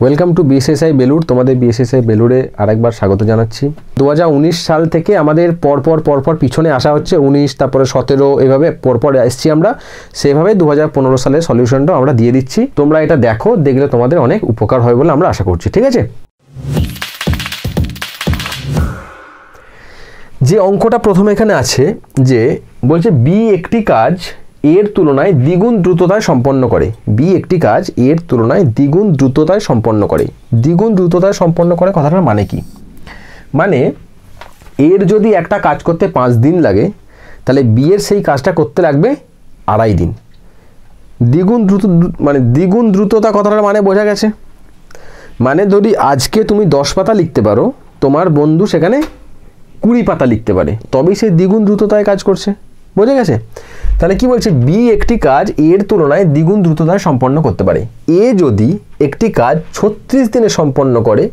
Welcome to BSSI Belur. তোমাদের BSSI বেলুড়ে আরেকবার স্বাগত জানাচ্ছি। 2019 সাল থেকে আমাদের পরপর পিছনে আসা হচ্ছে, 19 তারপরে 17 এভাবে পরপর আসছি আমরা। সেভাবে 2015 সালের সলিউশনটা আমরা দিয়ে দিচ্ছি। তোমরা এটা দেখো, দেখলে তোমাদের অনেক উপকার হয় বলে আমরা আশা করছি। ঠিক আছে, যে অঙ্কটা প্রথমে এখানে আছে, যে বলছে বি একটি কাজ এর তুলনায় দ্বিগুণ দ্রুততায় সম্পন্ন করে। বি একটি কাজ এর তুলনায় দ্বিগুণ দ্রুততায় সম্পন্ন করে। দ্বিগুণ দ্রুততায় সম্পন্ন করে কথাটার মানে কি? মানে এর যদি একটা কাজ করতে 5 দিন লাগে, তাহলে বি এর সেই কাজটা করতে লাগবে 2.5 দিন। দ্বিগুণ দ্রুত মানে দ্বিগুণ দ্রুততা কথাটার মানে বোঝা গেছে। মানে যদি আজকে তুমি 10 পাতা লিখতে পারো, তোমার বন্ধু সেখানে 20 পাতা লিখতে পারে, তবেই সে দ্বিগুণ দ্রুততায় কাজ করছে। বোঝা গেছে? তাহলে কি বলছে? বি একটি কাজ এর তুলনায় দ্বিগুণ দ্রুততায় সম্পন্ন করতে পারে। এ যদি একটি কাজ 36 দিনে সম্পন্ন করে,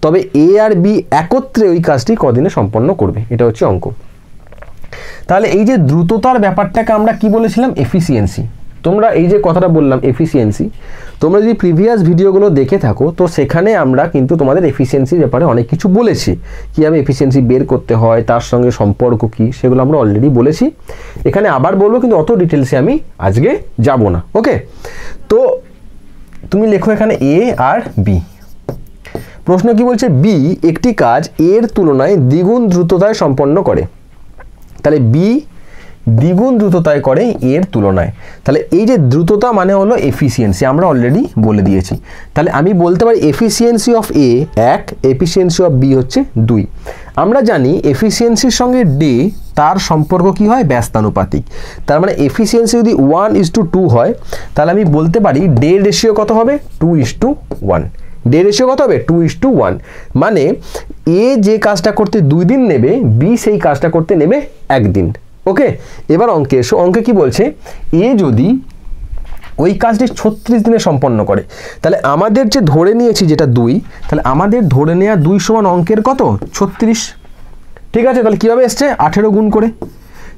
তবে এ আর বি একত্রে ওই কাজটি কদিনে সম্পন্ন করবে? এটা হচ্ছে অঙ্ক। তাহলে এই যে দ্রুততার ব্যাপারটাকে আমরা কি বলেছিলাম? এফিসিয়েন্সি। তোমরা এই যে কথাটা বললাম এফিসিয়েন্সি, তোমরা যদি প্রিভিয়াস ভিডিওগুলো দেখে থাকো, তো সেখানে আমরা কিন্তু তোমাদের এফিসিয়েন্সির ব্যাপারে অনেক কিছু বলেছি। কীভাবে এফিসিয়েন্সি বের করতে হয়, তার সঙ্গে সম্পর্ক কী, সেগুলো আমরা অলরেডি বলেছি। এখানে আবার বলবো, কিন্তু অত ডিটেলসে আমি আজকে যাব না। ওকে, তো তুমি লেখো এখানে এ আর বি। প্রশ্ন কি বলছে? বি একটি কাজ এর তুলনায় দ্বিগুণ দ্রুততায় সম্পন্ন করে। তাহলে বি দ্বিগুণ দ্রুততায় করে এর তুলনায়। তাহলে এই যে দ্রুততা মানে হলো এফিসিয়েন্সি, আমরা অলরেডি বলে দিয়েছি। তাহলে আমি বলতে পারি efficiency of A 1, efficiency of B হচ্ছে 2। আমরা জানি এফিসিয়েন্সির সঙ্গে ডে তার সম্পর্ক কি হয়? ব্যস্তানুপাতিক। তার মানে এফিসিয়েন্সি যদি 1:2 হয়, তাহলে আমি বলতে পারি ডে রেশিও কত হবে? 2:1। ডে রেশিও কত হবে? 2:1। মানে এ যে কাজটা করতে 2 দিন নেবে, বি সেই কাজটা করতে নেবে 1 দিন। ওকে, এবার অঙ্কে এসো। অঙ্কে কি বলছে? এ যদি ওই কাজটি 36 দিনে সম্পন্ন করে, তাহলে আমাদের যে ধরে নিয়েছি যেটা 2, তাহলে আমাদের ধরে নেওয়া 2 সমান অঙ্কের কত? 36। ঠিক আছে, তাহলে কীভাবে এসছে? 18 গুণ করে।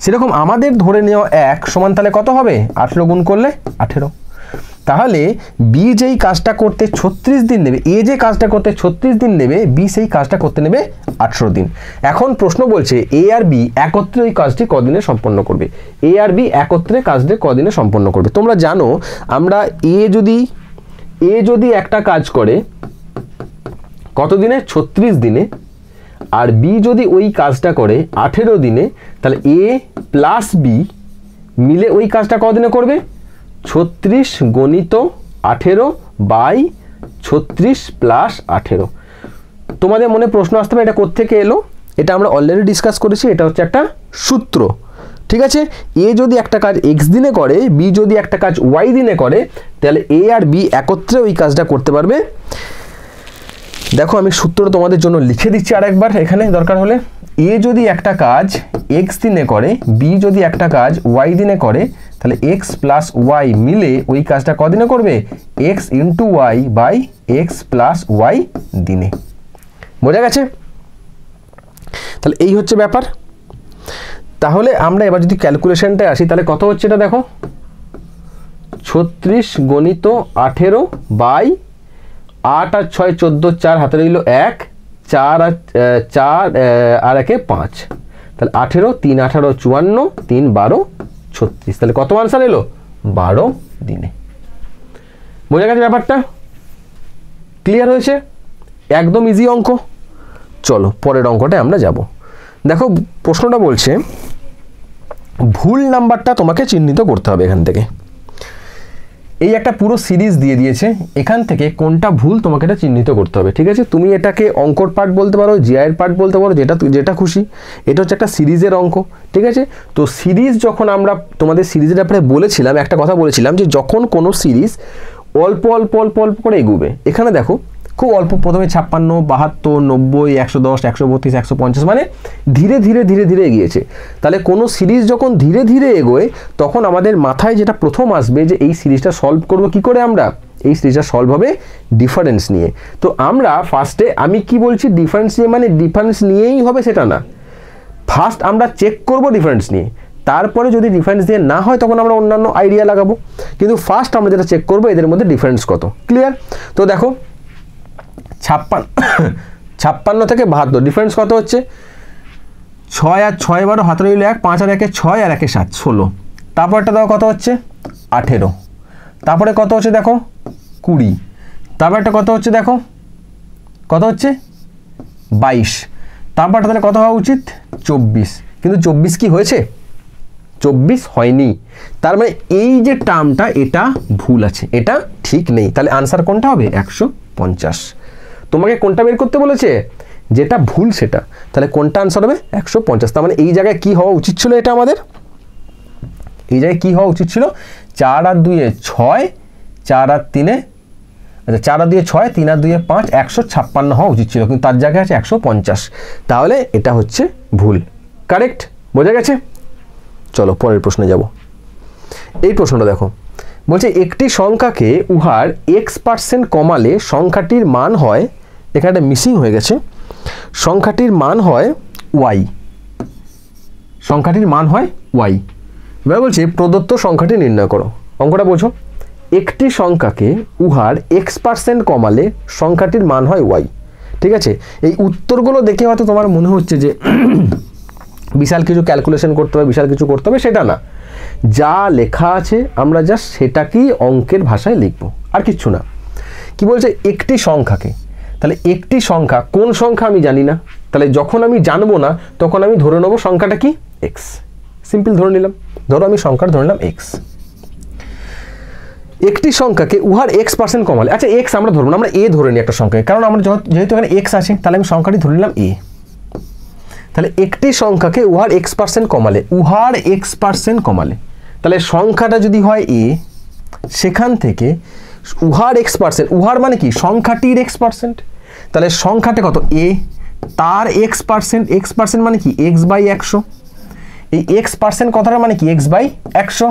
সেরকম আমাদের ধরে নেওয়া 1 সমান তাহলে কত হবে? 18 গুণ করলে 18। তাহলে বি যেই কাজটা করতে 36 দিন নেবে, এ যে কাজটা করতে 36 দিন নেবে, বি সেই কাজটা করতে নেবে 18 দিন। এখন প্রশ্ন বলছে এ আর বি একত্রে ওই কাজটি কদিনে সম্পন্ন করবে? এ আর বি একত্রে কাজটি কদিনে সম্পন্ন করবে? তোমরা জানো, আমরা এ যদি একটা কাজ করে কত দিনে? 36 দিনে। আর বি যদি ওই কাজটা করে 18 দিনে, তাহলে এ প্লাস বি মিলে ওই কাজটা কদিনে করবে? 36 গণিত 18 বাই 36 প্লাস 18। তোমাদের মনে প্রশ্ন আসতে পারে এটা কোত্থেকে এলো? এটা আমরা অলরেডি ডিসকাস করেছি। এটা হচ্ছে একটা সূত্র। ঠিক আছে, এ যদি একটা কাজ x দিনে করে, বি যদি একটা কাজ y দিনে করে, তাহলে এ আর বি একত্রে ওই কাজটা করতে পারবে। দেখো আমি সূত্রটা তোমাদের জন্য লিখে দিচ্ছি আরেকবার এখানে দরকার হলে। এ যদি একটা কাজ x দিনে করে, বি যদি একটা কাজ y দিনে করে, তাহলে x প্লাস y মিলে ওই কাজটা কদিনে করবে? x into y by x plus y দিনে। বোঝা গেছে? তাহলে এই হচ্ছে ব্যাপার। তাহলে আমরা এবার যদি ক্যালকুলেশনটায় আসি, তাহলে কত হচ্ছে এটা দেখো, 36 গণিত 18 বাই 8 আর 6 14, 4 হাতে রইল 1, 4 আর 1 5। তাহলে 18, 3 18 54, 3 12 36। তাহলে কত আনসার এলো? 12 দিনে। বোঝা গেছে ব্যাপারটা? ক্লিয়ার হয়েছে? একদম ইজি অঙ্ক। চলো পরের অঙ্কটায় আমরা যাব। দেখো প্রশ্নটা বলছে ভুল নাম্বারটা তোমাকে চিহ্নিত করতে হবে। এখান থেকে এই একটা পুরো সিরিজ দিয়ে দিয়েছে, এখান থেকে কোনটা ভুল তোমাকে এটা চিহ্নিত করতে হবে। ঠিক আছে, তুমি এটাকে অঙ্কর পার্ট বলতে পারো, জিআইয়ের পার্ট বলতে পারো, যেটা খুশি। এটা হচ্ছে একটা সিরিজের অঙ্ক। ঠিক আছে, তো সিরিজ যখন আমরা তোমাদের সিরিজের ব্যাপারে বলেছিলাম, একটা কথা বলেছিলাম যে যখন কোনো সিরিজ অল্প অল্প অল্প অল্প করে এগোবে, এখানে দেখো খুব অল্প, প্রথমে 56, 72, 90, 110, 132, 150, মানে ধীরে ধীরে ধীরে ধীরে এগিয়েছে। তাহলে কোনো সিরিজ যখন ধীরে ধীরে এগোয়, তখন আমাদের মাথায় যেটা প্রথম আসবে যে এই সিরিজটা সলভ করব কি করে? আমরা এই সিরিজটা সলভ হবে ডিফারেন্স নিয়ে। তো আমরা ফার্স্টে, আমি কি বলছি ডিফারেন্স নিয়ে, মানে ডিফারেন্স নিয়েই হবে সেটা না। ফার্স্ট আমরা চেক করব ডিফারেন্স নিয়ে, তারপরে যদি ডিফারেন্স দিয়ে না হয় তখন আমরা অন্যান্য আইডিয়া লাগাবো। কিন্তু ফার্স্ট আমরা যেটা চেক করবো এদের মধ্যে ডিফারেন্স কত। ক্লিয়ার? তো দেখো 56 থেকে 72, ডিফারেন্স কত হচ্ছে? 6 আর 6 12, হাতে রইল 1, 5 আর 1 6 আর 1 7, 16। তারপরটা দেখো কত হচ্ছে? 18। তারপরে কত হচ্ছে দেখো? 20। তারপরটা কত হচ্ছে দেখো? কত হচ্ছে? 22। তারপরটা তাহলে কত হওয়া উচিত? 24। কিন্তু 24 কি হয়েছে? 24 হয়নি। তার মানে এই যে টার্মটা এটা ভুল আছে, এটা ঠিক নেই। তাহলে আনসার কোনটা হবে? 150। তোমাকে কোনটা বের করতে বলেছে? যেটা ভুল সেটা। তাহলে কোনটা আনসার হবে? 150। তার মানে এই জায়গায় কি হওয়া উচিত ছিল? এটা আমাদের এই জায়গায় কি হওয়া উচিত ছিল? 4 আর 2 6, 4 আর 3, আচ্ছা 4 আর 2 6, 3 আর 2 5, 156 হওয়া উচিত ছিল, কিন্তু তার জায়গায় আছে 150। তাহলে এটা হচ্ছে ভুল। কারেক্ট? বোঝা গেছে? চলো পরের প্রশ্নে যাব। এই প্রশ্নটা দেখো, বলছে একটি সংখ্যাকে উহার x% কমালে সংখ্যাটির মান হয়, এখানে মিসিং হয়ে গেছে, সংখ্যাটির মান হয় y। সংখ্যাটির মান হয় y। এবার বলছে প্রদত্ত সংখ্যাটি নির্ণয় করো। অঙ্কটা বোঝো। একটি সংখ্যাকে উহার x% কমালে সংখ্যাটির মান হয় y। ঠিক আছে? এই উত্তরগুলো দেখে হয়তো তোমার মনে হচ্ছে যে বিশাল কিছু ক্যালকুলেশন করতে হবে, বিশাল কিছু করতে হবে, সেটা না। যা লেখা আছে আমরা জাস্ট সেটাকেই অঙ্কের ভাষায় লিখব, আর কিচ্ছু না। কি বলছে? একটি সংখ্যাকে, তাহলে একটি সংখ্যা কোন সংখ্যা আমি জানি না, তাহলে যখন আমি জানবো না তখন আমি ধরে নেব সংখ্যাটা কি? x। সিম্পল ধরে নিলাম, ধরো আমি সংখ্যাটা ধরে নিলাম x। একটি সংখ্যাকে উহার x% কমালে, আচ্ছা x আমরা ধরবো না, আমরা a ধরে নিই একটা সংখ্যাকে, কারণ আমরা যেহেতু এখানে x আছে তাহলে আমি সংখ্যাটি ধরে নিলাম a। তাহলে একটি সংখ্যাকে উহার x% কমালে, উহার x% কমালে, তাহলে সংখ্যাটা যদি হয় a, সেখান থেকে উহার x%, উহার মানে কি? সংখ্যাটির x%। তাহলে সংখ্যাটা কত? a, তার x%, x% মানে কি? x/100। এই x% কথাটা মানে কি? x/100,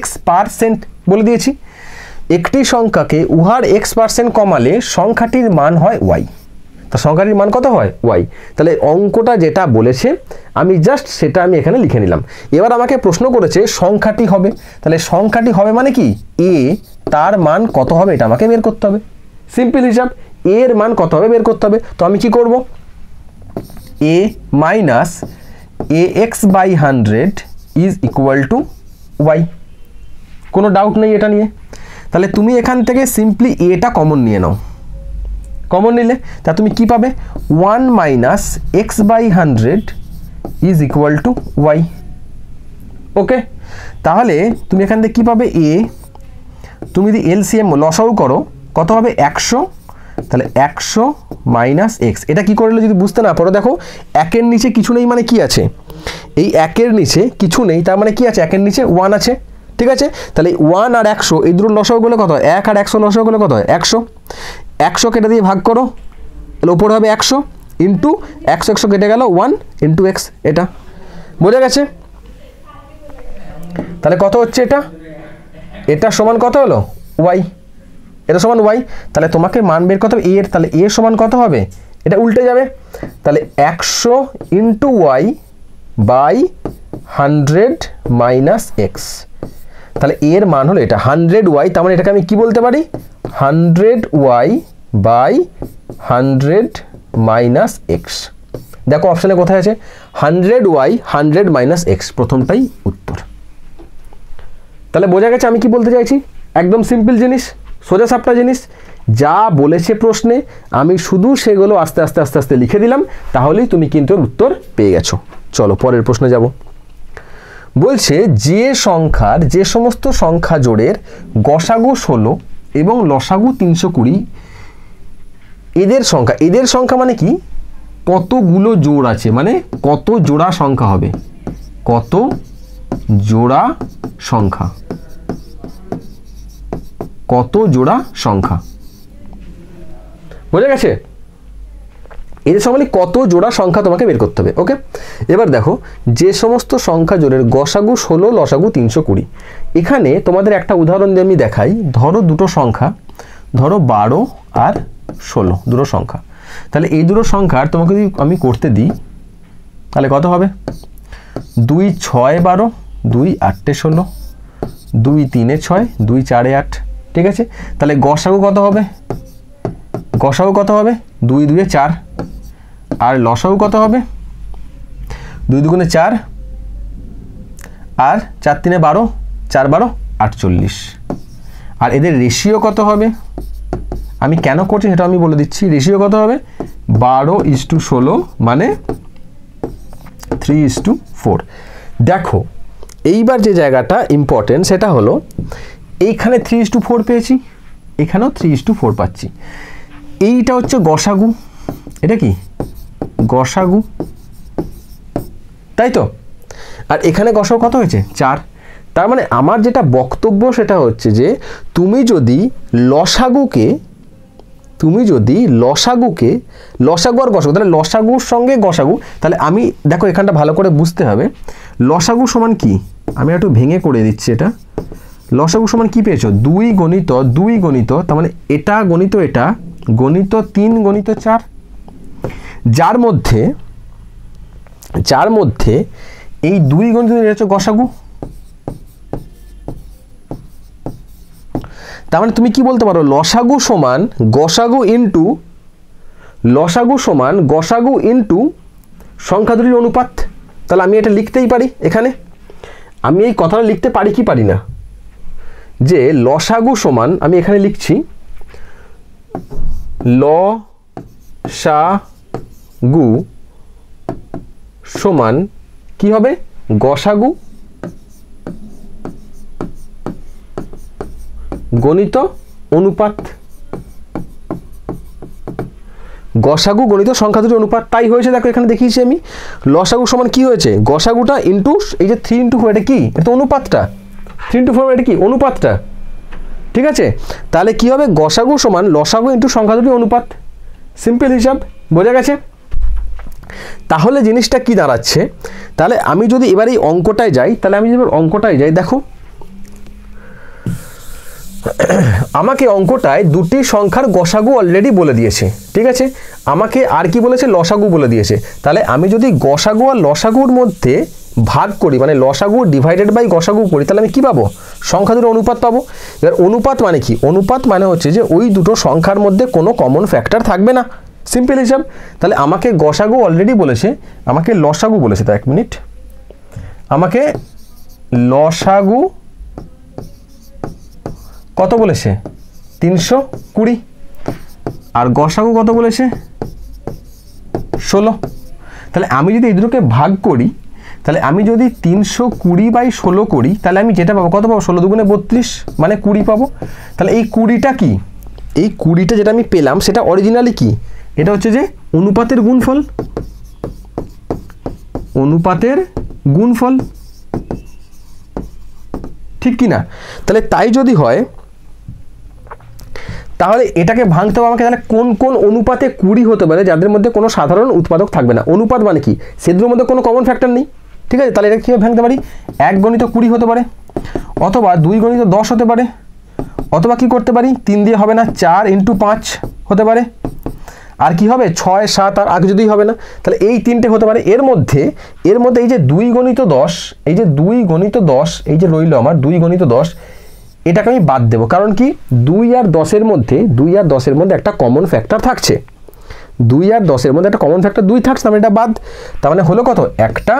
x% বলে দিয়েছি। একটি সংখ্যাকে উহার x% কমালে সংখ্যাটির মান হয় y। তা সংখ্যাটির মান কত হয়? y। তাহলে অঙ্কটা যেটা বলেছে আমি জাস্ট সেটা আমি এখানে লিখে নিলাম। এবার আমাকে প্রশ্ন করেছে সংখ্যাটি হবে, তাহলে সংখ্যাটি হবে মানে কি? a, তার মান কত হবে এটা আমাকে বের করতে হবে। সিম্পল হিসাব, a এর মান কত হবে বের করতে হবে। তো আমি কি করব? a minus ax/100 is equal to y। কোনো ডাউট নেই এটা নিয়ে। তাহলে তুমি এখান থেকে সিম্পলি এটা কমন নিয়ে নাও। কমন নিলে তা তুমি কি পাবে? 1 minus x/100 is equal to y। ওকে, তাহলে তুমি এখান থেকে কি পাবে? a, তুমি যদি এলসিএম লসাগু করো কত হবে? 100। তাহলে 100 মাইনাস এক্স। এটা কি করলে যদি বুঝতে না পারো, দেখো একের নিচে কিছু নেই মানে কি আছে? এই একের নিচে কিছু নেই, তার মানে কি আছে? একের নিচে 1 আছে। ঠিক আছে? তাহলে 1 আর 100 এই দুটো লসাগু করলে কত হয়? 1 আর 100 লসাগু করলে কত হয়? 100। 100 কেটে দিয়ে ভাগ করো, তাহলে উপরে হবে 100 ইন্টু 100, 100 কেটে গেল 1 ইন্টু এক্স। এটা বোঝা গেছে? তাহলে কত হচ্ছে এটা? এটা সমান কত হলো? y। এটা সমান y। তাহলে তোমাকে মান বের করতে হবে a এর। তাহলে a সমান কত হবে? এটা উল্টে যাবে। তাহলে 100 into y by 100 minus X. তাহলে a এর মান হলো এটা 100y। তার মানে এটাকে আমি কি বলতে পারি? 100y by 100 minus x. দেখো অপশানে কোথায় আছে? 100y 100 মাইনাস এক্স, প্রথমটাই উত্তর। তাহলে বোঝা গেছে আমি কি বলতে চাইছি? একদম সিম্পল জিনিস, সোজা সাপটা জিনিস। যা বলেছে প্রশ্নে আমি শুধু সেগুলো আস্তে আস্তে আস্তে আস্তে লিখে দিলাম, তাহলেই তুমি কিন্তু উত্তর পেয়ে গেছো। চলো পরের প্রশ্নে যাব। বলছে যে সংখ্যার, যে সমস্ত সংখ্যা জোড়ের গসাগু 16 এবং লসাগু 320, এদের সংখ্যা, এদের সংখ্যা মানে কি? কতগুলো জোড় আছে, মানে কত জোড়া সংখ্যা হবে, কত জোড়া সংখ্যা, কত জোড়া সংখ্যা। বোঝা গেছে? এদের সঙ্গে কত জোড়া সংখ্যা তোমাকে বের করতে হবে। ওকে, এবার দেখো যে সমস্ত সংখ্যা জোড়ের গসাগু 16 লসাগু 320, এখানে তোমাদের একটা উদাহরণ দিয়ে আমি দেখাই। ধরো দুটো সংখ্যা, ধরো 12 আর 16 দুটো সংখ্যা। তাহলে এই দুটো সংখ্যার তোমাকে যদি আমি করতে দিই তাহলে কত হবে? 2 6 12, 2 8 16, 2 3 6, 2 4 8। ঠিক আছে? তাহলে গসাগু কত হবে? গসাগু কত হবে 2 2 4 আর লসাগু কত হবে 2 2 4 আর 4 3 12 4 12 48 আর এদের রেশিও কত হবে আমি কেন করছি সেটা আমি বলে দিচ্ছি রেশিও কত হবে 12:16 মানে 3:4 দেখো এইবার যে জায়গাটা ইম্পর্টেন্ট সেটা হলো এইখানে 3:4 পেয়েছি এখানেও 3:4 পাচ্ছি এইটা হচ্ছে গসাগু এটা কি গসাগু তাই তো আর এখানে গসাগু কত হয়েছে 4 তার মানে আমার যেটা বক্তব্য সেটা হচ্ছে যে তুমি যদি লসাগুকে লসাগু আর গসাগু তাহলে লসাগুর সঙ্গে গসাগু তাহলে আমি দেখো এখানটা ভালো করে বুঝতে হবে লসাগু সমান কি আমি একটু ভেঙে করে দিচ্ছি এটা লসাগু সমান কি পেয়েছো 2 গণিত তার মানে এটা গণিত এটা গণিত 3 গণিত 4 যার মধ্যে এই 2 গণিত হচ্ছে গসাগু তার মানে তুমি কি বলতে পারো লসাগু সমান গসাগু ইনটু সংখ্যা দুটির অনুপাত তাহলে আমি এটা লিখতেই পারি এখানে আমি এই কথাটা লিখতে পারি কি পারি না যে লসাগু সমান আমি এখানে লিখছি লসাগু সমান কি হবে গসাগু গণিত অনুপাত গসাগু গণিত সংখ্যা দুটির অনুপাত তাই হয়েছে দেখো এখানে দেখিয়েছি আমি লসাগু সমান কি হয়েছে গসাগুটা ইনটু এই যে 3:4 এটা কি এটা অনুপাতটা 3:4 এটা কি অনুপাতটা ঠিক আছে তাহলে কি হবে গসাগু সমান লসাগু ইনটু সংখ্যা দুটির অনুপাত সিম্পল হিসাব বোঝা গেছে তাহলে জিনিসটা কি দাঁড়াচ্ছে তাহলে আমি যদি এবার এই অঙ্কটায় যাই তাহলে আমি যদি অঙ্কটায় যাই দেখো আমাকে অঙ্কটায় দুটি সংখ্যার গসাগু অলরেডি বলে দিয়েছে ঠিক আছে আমাকে আর কি বলেছে লসাগু বলে দিয়েছে তাহলে আমি যদি গসাগু আর লসাগুর মধ্যে ভাগ করি মানে লসাগু ডিভাইডেড বাই গসাগু করি তাহলে আমি কি পাবো সংখ্যা দুটোর অনুপাত পাবো এবার অনুপাত মানে কি অনুপাত মানে হচ্ছে যে ওই দুটো সংখ্যার মধ্যে কোনো কমন ফ্যাক্টর থাকবে না সিম্পল হিসাব তাহলে আমাকে গসাগু অলরেডি বলেছে আমাকে লসাগু বলেছে তো 1 মিনিট আমাকে লসাগু কত বলেছে 320 আর গসাগু কত বলেছে 16 তাহলে আমি যদি এই দুটোকে ভাগ করি তাহলে আমি যদি 320/16 করি তাহলে আমি যেটা পাবো কত পাবো 16 দুগুণে 32 মানে 20 পাবো তাহলে এই 20টা কি এই 20টা যেটা আমি পেলাম সেটা অরিজিনালি কি এটা হচ্ছে যে অনুপাতের গুণফল ঠিক কি না তাহলে তাই যদি হয় তাহলে এটাকে ভাঙতে হবে আমাকে তাহলে কোন কোন অনুপাতে 20 হতে পারে যাদের মধ্যে কোনো সাধারণ উৎপাদক থাকবে না অনুপাত মানে কি সেগুলোর মধ্যে কোনো কমন ফ্যাক্টর নেই ঠিক আছে তাহলে এটা কীভাবে ভাঙতে পারি 1 গণিত 20 হতে পারে অথবা 2 গণিত 10 হতে পারে অথবা কি করতে পারি 3 দিয়ে হবে না 4 × 5 হতে পারে আর কি হবে 6 7 আর আগে যদি হবে না তাহলে এই তিনটে হতে পারে এর মধ্যে এই যে 2 গণিত 10 এই যে 2 গণিত 10 এই যে রইল আমার 2 গণিত 10 এটাকে আমি বাদ দেব কারণ কি 2 আর 10 এর মধ্যে একটা কমন ফ্যাক্টর থাকছে 2 আর 10 এর মধ্যে একটা কমন ফ্যাক্টর 2 থাকছে মানে এটা বাদ তার মানে হলো কত একটা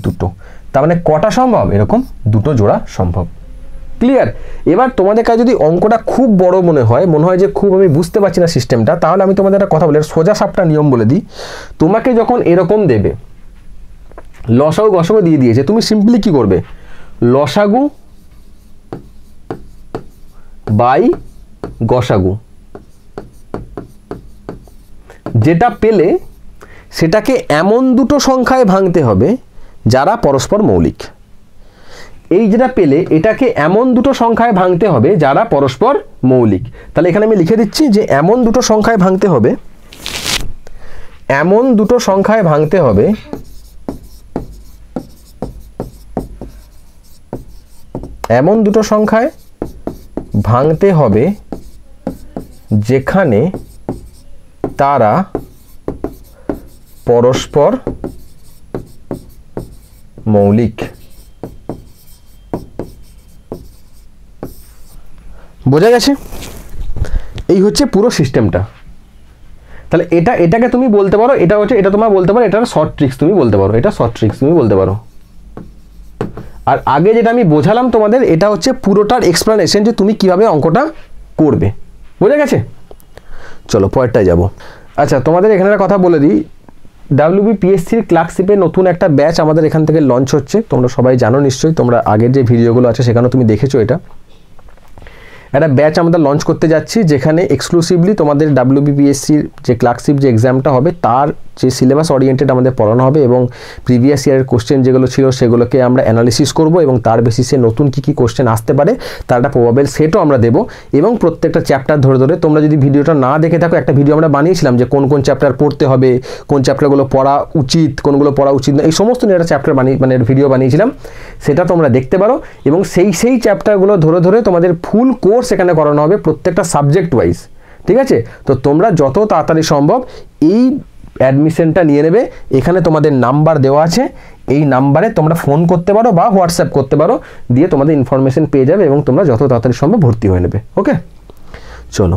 দুটো তার মানে কটা সম্ভব এরকম দুটো জোড়া সম্ভব ক্লিয়ার এবার তোমাদের কাছে যদি অঙ্কটা খুব বড় মনে হয় যে খুব আমি বুঝতে পারছি না সিস্টেমটা তাহলে আমি তোমাদের একটা কথা বলি সোজা সাপটা নিয়ম বলে দিই তোমাকে যখন এরকম দেবে লসাগু গসাগু দিয়ে দিয়েছে তুমি সিম্পলি কি করবে লসাগু বাই গসাগু যেটা পেলে সেটাকে এমন দুটো সংখ্যায় ভাঙতে হবে যারা পরস্পর মৌলিক এই যেটা পেলে এটাকে এমন দুটো সংখ্যায় ভাঙতে হবে যারা পরস্পর মৌলিক তাহলে এখানে আমি লিখে দিচ্ছি যে এমন দুটো সংখ্যায় ভাঙতে হবে যেখানে তারা পরস্পর মৌলিক বোঝা গেছে এই হচ্ছে পুরো সিস্টেমটা তাহলে এটাকে তুমি বলতে পারো, এটা হচ্ছে, এটা তোমার বলতে পারো এটার শর্ট ট্রিক্স তুমি বলতে পারো, এটা শর্ট ট্রিক্স তুমি বলতে পারো। আর আগে যেটা আমি বোঝালাম তোমাদের, এটা হচ্ছে পুরোটার এক্সপ্লানেশন যে তুমি কিভাবে অঙ্কটা করবে। বোঝা গেছে? চলো পরেরটায় যাব। আচ্ছা, তোমাদের এখানে একটা কথা বলে দিই, WBPSCর ক্লার্কশিপে নতুন একটা ব্যাচ আমাদের এখান থেকে লঞ্চ হচ্ছে, তোমরা সবাই জানো নিশ্চয়ই, তোমরা আগের যে ভিডিওগুলো আছে সেখানেও তুমি দেখেছো। এটা একটা ব্যাচ আমরা লঞ্চ করতে যাচ্ছি, যেখানে এক্সক্লুসিভলি তোমাদের WBPSCর যে ক্লার্কশিপ যে এক্সামটা হবে তার যে সিলেবাস ওরিয়েন্টেড আমাদের পড়ানো হবে, এবং প্রিভিয়াস ইয়ারের কোশ্চেন যেগুলো ছিল সেগুলোকে আমরা অ্যানালিসিস করব, এবং তার বেসিসে নতুন কী কোশ্চেন আসতে পারে তার একটা প্রবাবেল সেটও আমরা দেবো, এবং প্রত্যেকটা চ্যাপ্টার ধরে ধরে, তোমরা যদি ভিডিওটা না দেখে থাকো, একটা ভিডিও আমরা বানিয়েছিলাম যে কোন কোন চ্যাপ্টার পড়তে হবে, কোন চ্যাপ্টারগুলো পড়া উচিত, কোনগুলো পড়া উচিত না, এই সমস্ত নিয়ে একটা চ্যাপ্টার মানে ভিডিও বানিয়েছিলাম, সেটা তোমরা দেখতে পারো। এবং সেই চ্যাপ্টারগুলো ধরে ধরে তোমাদের ফুল কোর্স এখানে করানো হবে, প্রত্যেকটা সাবজেক্ট ওয়াইজ। ঠিক আছে? তো তোমরা যত তাড়াতাড়ি সম্ভব এই অ্যাডমিশনটা নিয়ে নেবে। এখানে তোমাদের নাম্বার দেওয়া আছে, এই নাম্বারে তোমরা ফোন করতে পারো বা হোয়াটসঅ্যাপ করতে পারো, দিয়ে তোমাদের ইনফরমেশন পেয়ে যাবে এবং তোমরা যত তাড়াতাড়ি সম্ভব ভর্তি হয়ে নেবে। ওকে, চলো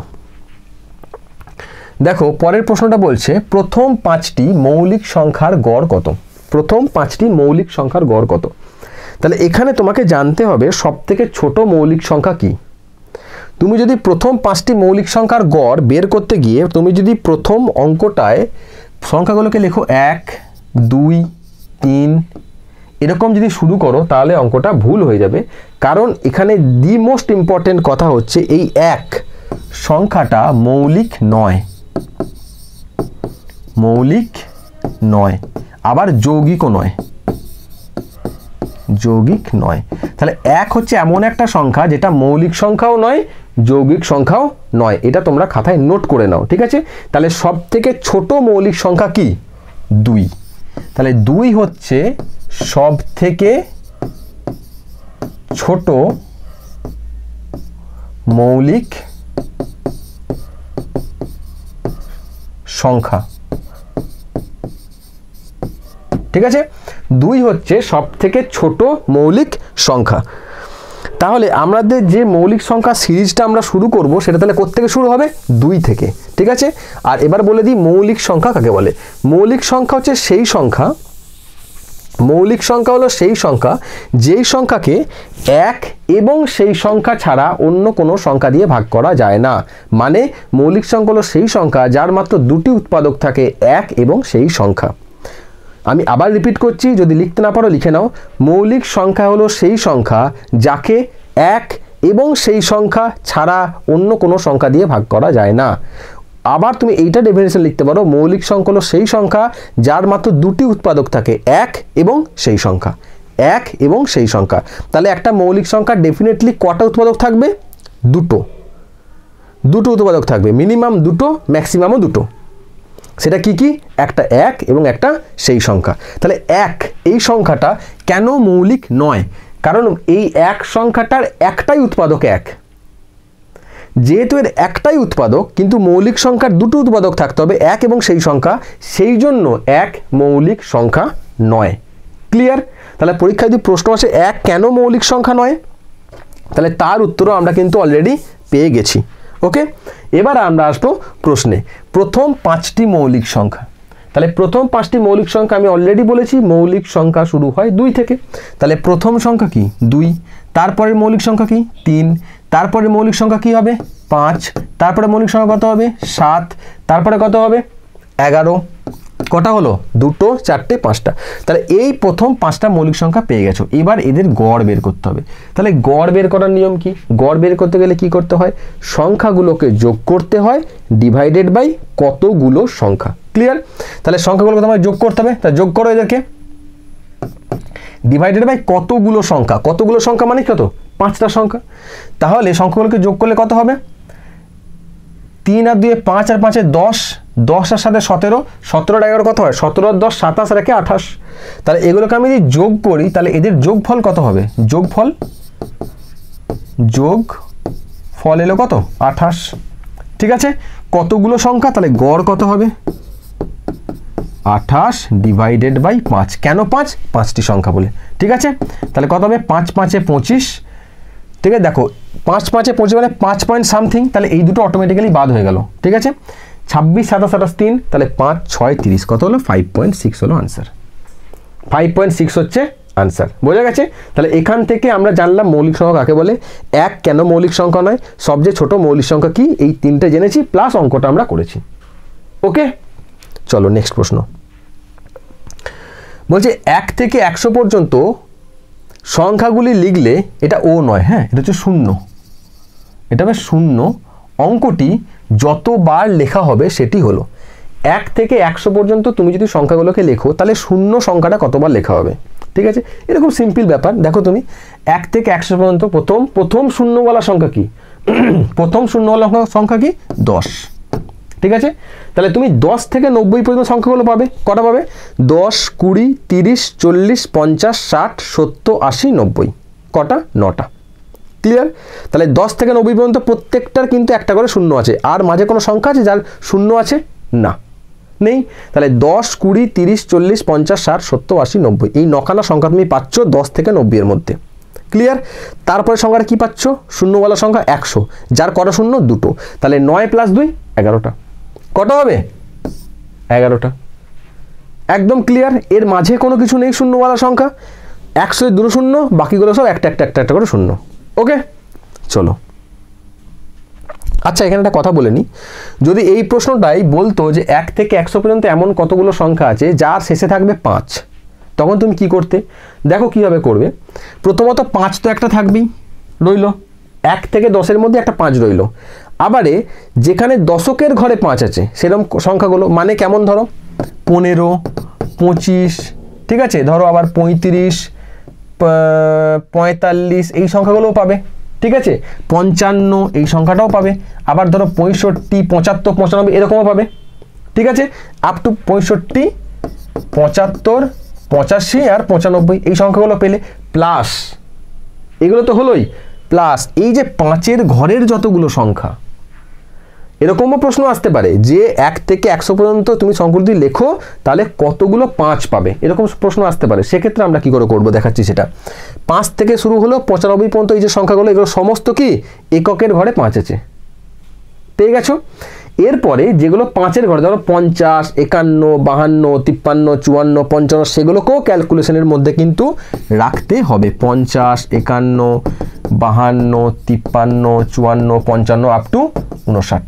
দেখো পরের প্রশ্নটা বলছে, প্রথম 5টি মৌলিক সংখ্যার গড় কত? প্রথম 5টি মৌলিক সংখ্যার গড় কত? তাহলে এখানে তোমাকে জানতে হবে সবথেকে ছোট মৌলিক সংখ্যা কি। তুমি যদি প্রথম 5টি মৌলিক সংখ্যার গড় বের করতে গিয়ে তুমি যদি প্রথম অঙ্কটায় সংখ্যাগুলোকে লেখো 1, 2, 3 এরকম যদি শুরু করো, তাহলে অঙ্কটা ভুল হয়ে যাবে। কারণ এখানে দি মোস্ট ইম্পর্টেন্ট কথা হচ্ছে এই 1 সংখ্যাটা মৌলিক নয়, মৌলিক নয়, আবার যৌগিকও নয়, যৌগিক নয়। তাহলে 1 হচ্ছে এমন একটা সংখ্যা যেটা মৌলিক সংখ্যাও নয়, যৌগিক সংখ্যাও নয়। এটা তোমরা খাতায় নোট করে নাও, ঠিক আছে? তাহলে সব থেকে ছোট মৌলিক সংখ্যা কি? 2। তাহলে 2 হচ্ছে সব থেকে ছোট মৌলিক সংখ্যা। ঠিক আছে? 2 হচ্ছে সব থেকে ছোট মৌলিক সংখ্যা। তাহলে আমাদের যে মৌলিক সংখ্যা সিরিজটা আমরা শুরু করব, সেটা তাহলে কোথা থেকে শুরু হবে? 2 থেকে। ঠিক আছে? আর এবার বলে দিই মৌলিক সংখ্যা কাকে বলে। মৌলিক সংখ্যা হচ্ছে সেই সংখ্যা, মৌলিক সংখ্যা হলো সেই সংখ্যা যেই সংখ্যাকে 1 এবং সেই সংখ্যা ছাড়া অন্য কোনো সংখ্যা দিয়ে ভাগ করা যায় না। মানে মৌলিক সংখ্যা হলো সেই সংখ্যা যার মাত্র 2টি উৎপাদক থাকে, 1 এবং সেই সংখ্যা। আমি আবার রিপিট করছি, যদি লিখতে না পারো লিখে নাও। মৌলিক সংখ্যা হলো সেই সংখ্যা যাকে 1 এবং সেই সংখ্যা ছাড়া অন্য কোনো সংখ্যা দিয়ে ভাগ করা যায় না। আবার তুমি এইটা ডেফিনেশন লিখতে পারো, মৌলিক সংখ্যা হলো সেই সংখ্যা যার মাত্র 2টি উৎপাদক থাকে, 1 এবং সেই সংখ্যা, 1 এবং সেই সংখ্যা। তাহলে একটা মৌলিক সংখ্যা ডেফিনেটলি কটা উৎপাদক থাকবে? 2টো উৎপাদক থাকবে, মিনিমাম 2টো, ম্যাক্সিমামও 2টো। সেটা কি কি? একটা 1 এবং একটা সেই সংখ্যা। তাহলে 1 এই সংখ্যাটা কেন মৌলিক নয়? কারণ এই 1 সংখ্যাটার একটাই উৎপাদক 1। যেহেতু এর একটাই উৎপাদক, কিন্তু মৌলিক সংখ্যার 2টো উৎপাদক থাকতে হবে, 1 এবং সেই সংখ্যা, সেই জন্য 1 মৌলিক সংখ্যা নয়। ক্লিয়ার? তাহলে পরীক্ষায় যদি প্রশ্ন আসে 1 কেন মৌলিক সংখ্যা নয়, তাহলে তার উত্তরও আমরা কিন্তু অলরেডি পেয়ে গেছি। ওকে, এবার আমরা আসবো প্রশ্নে। প্রথম 5টি মৌলিক সংখ্যা। তাহলে প্রথম 5টি মৌলিক সংখ্যা আমি অলরেডি বলেছি, মৌলিক সংখ্যা শুরু হয় 2 থেকে। তাহলে প্রথম সংখ্যা কি? 2। তারপরে মৌলিক সংখ্যা কি? 3। তারপরে মৌলিক সংখ্যা কি হবে? 5। তারপরে মৌলিক সংখ্যা কত হবে? 7। তারপরে কত হবে? 11। কটা হলো? 2টো, 4টে, 5টা। তাহলে এই প্রথম 5টা মৌলিক সংখ্যা পেয়ে গেছো। এবার এদের গড় বের করতে হবে। তাহলে গড় বের করার নিয়ম কি? গড় বের করতে গেলে কি করতে হয়? সংখ্যাগুলোকে যোগ করতে হয় ডিভাইডেড বাই কতগুলো সংখ্যা। ক্লিয়ার? তাহলে সংখ্যাগুলোকে তোমায় যোগ করতে হবে। তা যোগ করো এদেরকে, ডিভাইডেড বাই কতগুলো সংখ্যা। কতগুলো সংখ্যা মানে কত? 5টা সংখ্যা। তাহলে সংখ্যাগুলোকে যোগ করলে কত হবে? 3 আর 2 5 আর 5 10, 10 আর 7 17, 17 আর 11 কত হয়? 17 আর 10 27 আর 1 28। তাহলে এগুলোকে আমি যদি যোগ করি, তাহলে এদের যোগফল কত হবে? যোগফল এলো কত? 28। ঠিক আছে? কতগুলো সংখ্যা? তাহলে গড় কত হবে? 28 ডিভাইডেড বাই 5। কেন 5? 5টি সংখ্যা বলে। ঠিক আছে? তাহলে কত হবে? 5 5 এ 25। ঠিক আছে? দেখো 5 5 এ 25 মানে 5 পয়েন্ট সামথিং। তাহলে এই দুটো অটোমেটিক্যালি বাদ হয়ে গেল। ঠিক আছে? 26 27 28 3, তাহলে 5 6 30, কত হলো 5.6 হলো আনসার। 5.6 হচ্ছে আনসার। বোঝা গেছে? তাহলে এখান থেকে আমরা জানলাম মৌলিক সংখ্যা কাকে বলে, এক কেন মৌলিক সংখ্যা নয়, সবচেয়ে ছোট মৌলিক সংখ্যা কি, এই তিনটে জেনেছি, প্লাস অঙ্কটা আমরা করেছি। ওকে, চলো নেক্সট প্রশ্ন। বলছে 1 থেকে 100 পর্যন্ত সংখ্যাগুলি লিখলে, এটা ও নয়, হ্যাঁ এটা হচ্ছে 0, এটা হবে 0, অঙ্কটি যতবার লেখা হবে সেটি হলো 1 থেকে 100 পর্যন্ত তুমি যদি সংখ্যাগুলোকে লেখো তাহলে 0 সংখ্যাটা কতবার লেখা হবে। ঠিক আছে, এরকম সিম্পল ব্যাপার। দেখো তুমি 1 থেকে 100 পর্যন্ত প্রথম শূন্যওয়ালা সংখ্যা কি, প্রথম শূন্যওয়ালা সংখ্যা কি 10। ঠিক আছে, তাহলে তুমি 10 থেকে 90 পর্যন্ত সংখ্যাগুলো পাবে, কটা পাবে, 10 20 30 40 50 60 70 80 90, কটা, 9টা। ক্লিয়ার? তাহলে 10 থেকে 90 পর্যন্ত প্রত্যেকটার কিন্তু একটা করে শূন্য আছে, আর মাঝে কোনো সংখ্যা আছে যার শূন্য আছে, না, নেই। তাহলে 10 20 30 40 50 60 70 80 90, এই 9খানা সংখ্যা তুমি পাচ্ছ 10 থেকে 90 এর মধ্যে। ক্লিয়ার? তারপরে সংখ্যাটা কি পাচ্ছ, শূন্যওয়ালা সংখ্যা 100, যার কটা শূন্য, দুটো। তাহলে 9 + 2 11টা, কটা হবে, 11টা। একদম ক্লিয়ার? এর মাঝে কোনো কিছু নেই শূন্যওয়ালা সংখ্যা, 100 দুটো শূন্য, বাকিগুলো সব একটা করে শূন্য। ওকে, চলো। আচ্ছা, এখানে একটা কথা বলে নিই, যদি এই প্রশ্নটাই বলতো যে 1 থেকে 100 পর্যন্ত এমন কতগুলো সংখ্যা আছে যার শেষে থাকবে 5, তখন তুমি কি করতে, দেখো কিভাবে করবে। প্রথমত 5 তো একটা থাকবেই, রইল 1 থেকে 10-এর মধ্যে একটা 5 রইল। আবারে যেখানে দশকের ঘরে 5 আছে সেরকম সংখ্যাগুলো, মানে কেমন, ধরো 15 25, ঠিক আছে, ধরো আবার 35 45, এই সংখ্যাগুলোও পাবে। ঠিক আছে, 55 এই সংখ্যাটাও পাবে, আবার ধরো 65 75 95 এরকমও পাবে। ঠিক আছে, আপ টু 65 75 85 আর 95 এই সংখ্যাগুলো পেলে, প্লাস এগুলো তো হলোই, প্লাস এই যে 5-এর ঘরের যতগুলো সংখ্যা, এরকমও প্রশ্ন আসতে পারে যে 1 থেকে 100 পর্যন্ত তুমি সংখ্যা যদি লেখো তাহলে কতগুলো 5 পাবে, এরকম প্রশ্ন আসতে পারে। সেক্ষেত্রে আমরা কি করে করবো দেখাচ্ছি সেটা। 5 থেকে শুরু হলো 95 পর্যন্ত এই যে সংখ্যাগুলো, এগুলো সমস্ত কি এককের ঘরে 5 আছে, পেয়ে গেছো। এরপরে যেগুলো 5-এর ঘরে, ধরো 50 51 52 53 54 55, সেগুলোকেও ক্যালকুলেশনের মধ্যে কিন্তু রাখতে হবে। 50 51 52 53 54 55 আপ টু 59,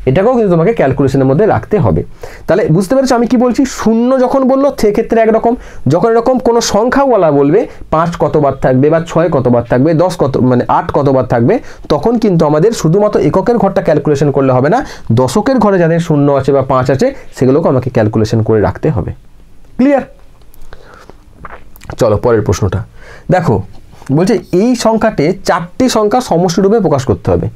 এটাকেও কিন্তু তোমাকে ক্যালকুলেশনের মধ্যে রাখতে হবে। তাহলে বুঝতে পেরেছো আমি কি বলছি, শূন্য যখন বললো সেক্ষেত্রে একরকম, যখন এরকম কোনো সংখ্যাওয়ালা বলবে 5 কতবার থাকবে বা 6 কতবার থাকবে, 10 কত মানে 8 কতবার থাকবে, তখন কিন্তু আমাদের শুধুমাত্র এককের ঘরটা ক্যালকুলেশন করলে হবে না, দশকের ঘরে যাদের শূন্য আছে বা 5 আছে সেগুলোকে আমাকে ক্যালকুলেশন করে রাখতে হবে। ক্লিয়ার? চলো পরের প্রশ্নটা দেখো। বলছে এই সংখ্যাতে 4টি সংখ্যা সমষ্টিরূপে প্রকাশ করতে হবে।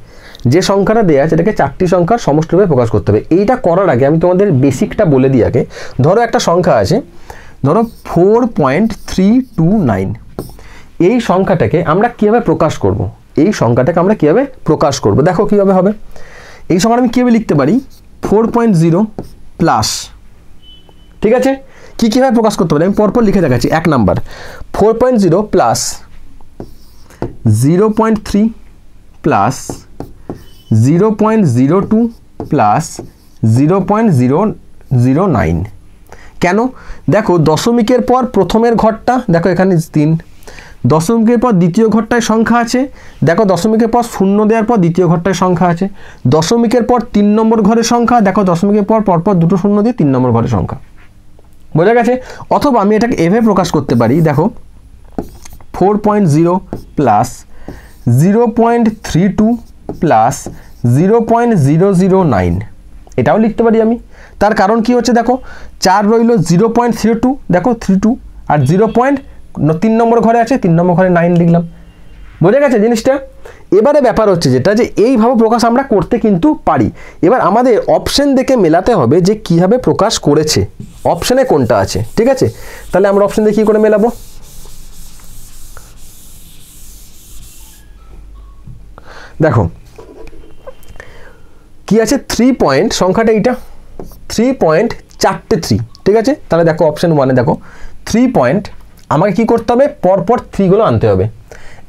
যে সংখ্যাটা দেওয়া আছে এটাকে 4টি সংখ্যার সমষ্টিরূপে প্রকাশ করতে হবে। এইটা করার আগে আমি তোমাদের বেসিকটা বলে দিই আগে। ধরো একটা সংখ্যা আছে, ধরো 4.329, এই সংখ্যাটাকে আমরা কিভাবে প্রকাশ করব, এই সংখ্যাটাকে আমরা কিভাবে প্রকাশ করব, দেখো কিভাবে হবে। এই সংখ্যাটা আমি কিভাবে লিখতে পারি, 4.0 প্লাস, ঠিক আছে, কিভাবে প্রকাশ করতে পারি আমি পরপর লিখে দেখাচ্ছি। 1 নাম্বার 4.0 প্লাস 0.3 প্লাস 0.02 প্লাস 0.009। কেন, দেখো দশমিকের পর প্রথমের ঘরটা, দেখো এখানে 3, দশমিকের পর দ্বিতীয় ঘরটায় সংখ্যা আছে, দেখো দশমিকের পর শূন্য দেওয়ার পর দ্বিতীয় ঘরটায় সংখ্যা আছে, দশমিকের পর 3 নম্বর ঘরের সংখ্যা, দেখো দশমিকের পর পরপর দুটো শূন্য দিয়ে 3 নম্বর ঘরের সংখ্যা। বোঝা গেছে? অথবা আমি এটাকে এভাবে প্রকাশ করতে পারি, দেখো 4.0 প্লাস 0.32 প্লাস 0.009, এটাও লিখতে পারি আমি। তার কারণ কি হচ্ছে, দেখো 4 রইল, 0.32 দেখো 32, আর 0.3 নম্বর ঘরে আছে, 3 নম্বর ঘরে 9 লিখলাম। বোঝা গেছে জিনিসটা? এবারে ব্যাপার হচ্ছে যেটা, যে এইভাবে প্রকাশ আমরা করতে কিন্তু পারি। এবার আমাদের অপশন দেখে মেলাতে হবে যে কিভাবে প্রকাশ করেছে, অপশনে কোনটা আছে। ঠিক আছে, তাহলে আমরা অপশন দেখে কি করে মেলাবো, দেখো কি আছে, 3 পয়েন্ট সংখ্যাটা এইটা 3.43, ঠিক আছে। তাহলে দেখো অপশন 1-এ দেখো 3 পয়েন্ট, আমাকে কি করতে হবে, পরপর 3 গুলো আনতে হবে।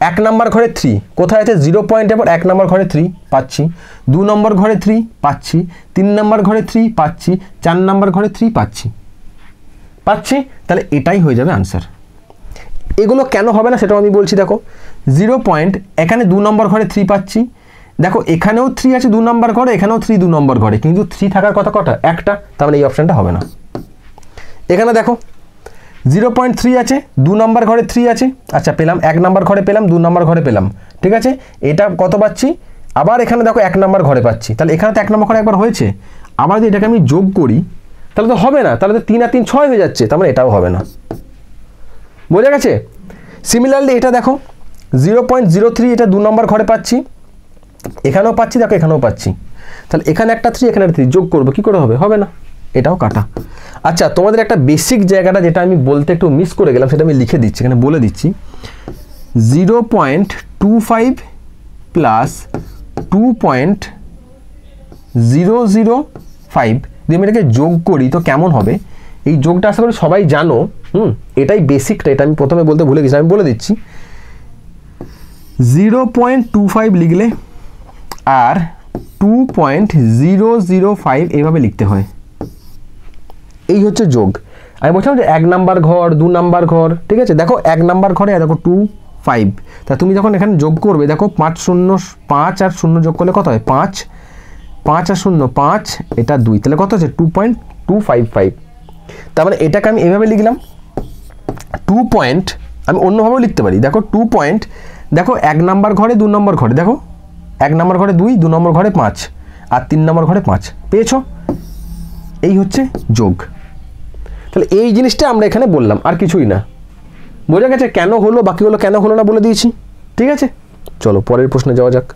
1 নাম্বার ঘরে 3 কোথায় আছে 0 পয়েন্টের পর 1 নাম্বার ঘরে 3 পাচ্ছি, 2 নম্বর ঘরে 3 পাচ্ছি, 3 নাম্বার ঘরে 3 পাচ্ছি, 4 নাম্বার ঘরে 3 পাচ্ছি। তাহলে এটাই হয়ে যাবে আনসার। এগুলো কেন হবে না সেটাও আমি বলছি। দেখো 0 পয়েন্ট, এখানে 2 নম্বর ঘরে 3 পাচ্ছি, দেখো এখানেও 3 আছে 2 নম্বর ঘরে, এখানেও 3 2 নম্বর ঘরে, কিন্তু 3 থাকার কথা কটা? একটা, তার মানে এই অপশানটা হবে না। এখানে দেখো 0.3 আছে, 2 নম্বর ঘরে 3 আছে, আচ্ছা পেলাম, 1 নম্বর ঘরে পেলাম, 2 নম্বর ঘরে পেলাম, ঠিক আছে। এটা কত পাচ্ছি? আবার এখানে দেখো 1 নম্বর ঘরে পাচ্ছি, তাহলে এখানে তো 1 নম্বর ঘরে একবার হয়েছে, আবার যদি এটাকে আমি যোগ করি তাহলে তো হবে না, তাহলে তো 3 আর 3 6 হয়ে যাচ্ছে, তার মানে এটাও হবে না। বোঝা গেছে? সিমিলারলি এটা দেখো 0.03, এটা 2 নম্বর ঘরে পাচ্ছি, এখানেও পাচ্ছি, দেখো এখানেও পাচ্ছি, তাহলে এখানে একটা 3 এখানে একটা 3 যোগ করবো, কি করে হবে? হবে না, এটাও কাটা। আচ্ছা তোমাদের একটা বেসিক জায়গাটা যেটা আমি বলতে একটু মিস করে গেলাম সেটা আমি লিখে দিচ্ছি, এখানে বলে দিচ্ছি। 0.25 প্লাস 2.005 যদি আমি এটাকে যোগ করি তো কেমন হবে? এই যোগটা আশা করি সবাই জানো, এটাই বেসিকটা, এটা আমি প্রথমে বলতে ভুলে গেছি, আমি বলে দিচ্ছি। 0.25 লিখলে আর 2.005 এইভাবে লিখতে হয়, এই হচ্ছে যোগ। আমি বলছিলাম যে 1 নাম্বার ঘর 2 নাম্বার ঘর, ঠিক আছে। দেখো 1 নাম্বার ঘরে দেখো 2 5, তা তুমি যখন এখানে যোগ করবে দেখো 5 আর 0 যোগ করলে কত হয়? 5 আর 0 5, এটা 2, তাহলে কত আছে? 2.255। তার মানে এটাকে আমি এভাবে লিখলাম 2 পয়েন্ট, আমি অন্যভাবেও লিখতে পারি। দেখো 2 পয়েন্ট, দেখো 1 নাম্বার ঘরে 2 নম্বর ঘরে, দেখো 1 নাম্বার ঘরে 2, 2 নম্বর ঘরে 5 আর 3 নম্বর ঘরে 5, পেয়েছো? এই হচ্ছে যোগ। তাহলে এই জিনিসটা আমরা এখানে বললাম, আর কিছুই না। বোঝা গেছে কেন হলো? বাকিগুলো কেন হলো না বলে দিয়েছি, ঠিক আছে। চলো পরের প্রশ্নে যাওয়া যাক।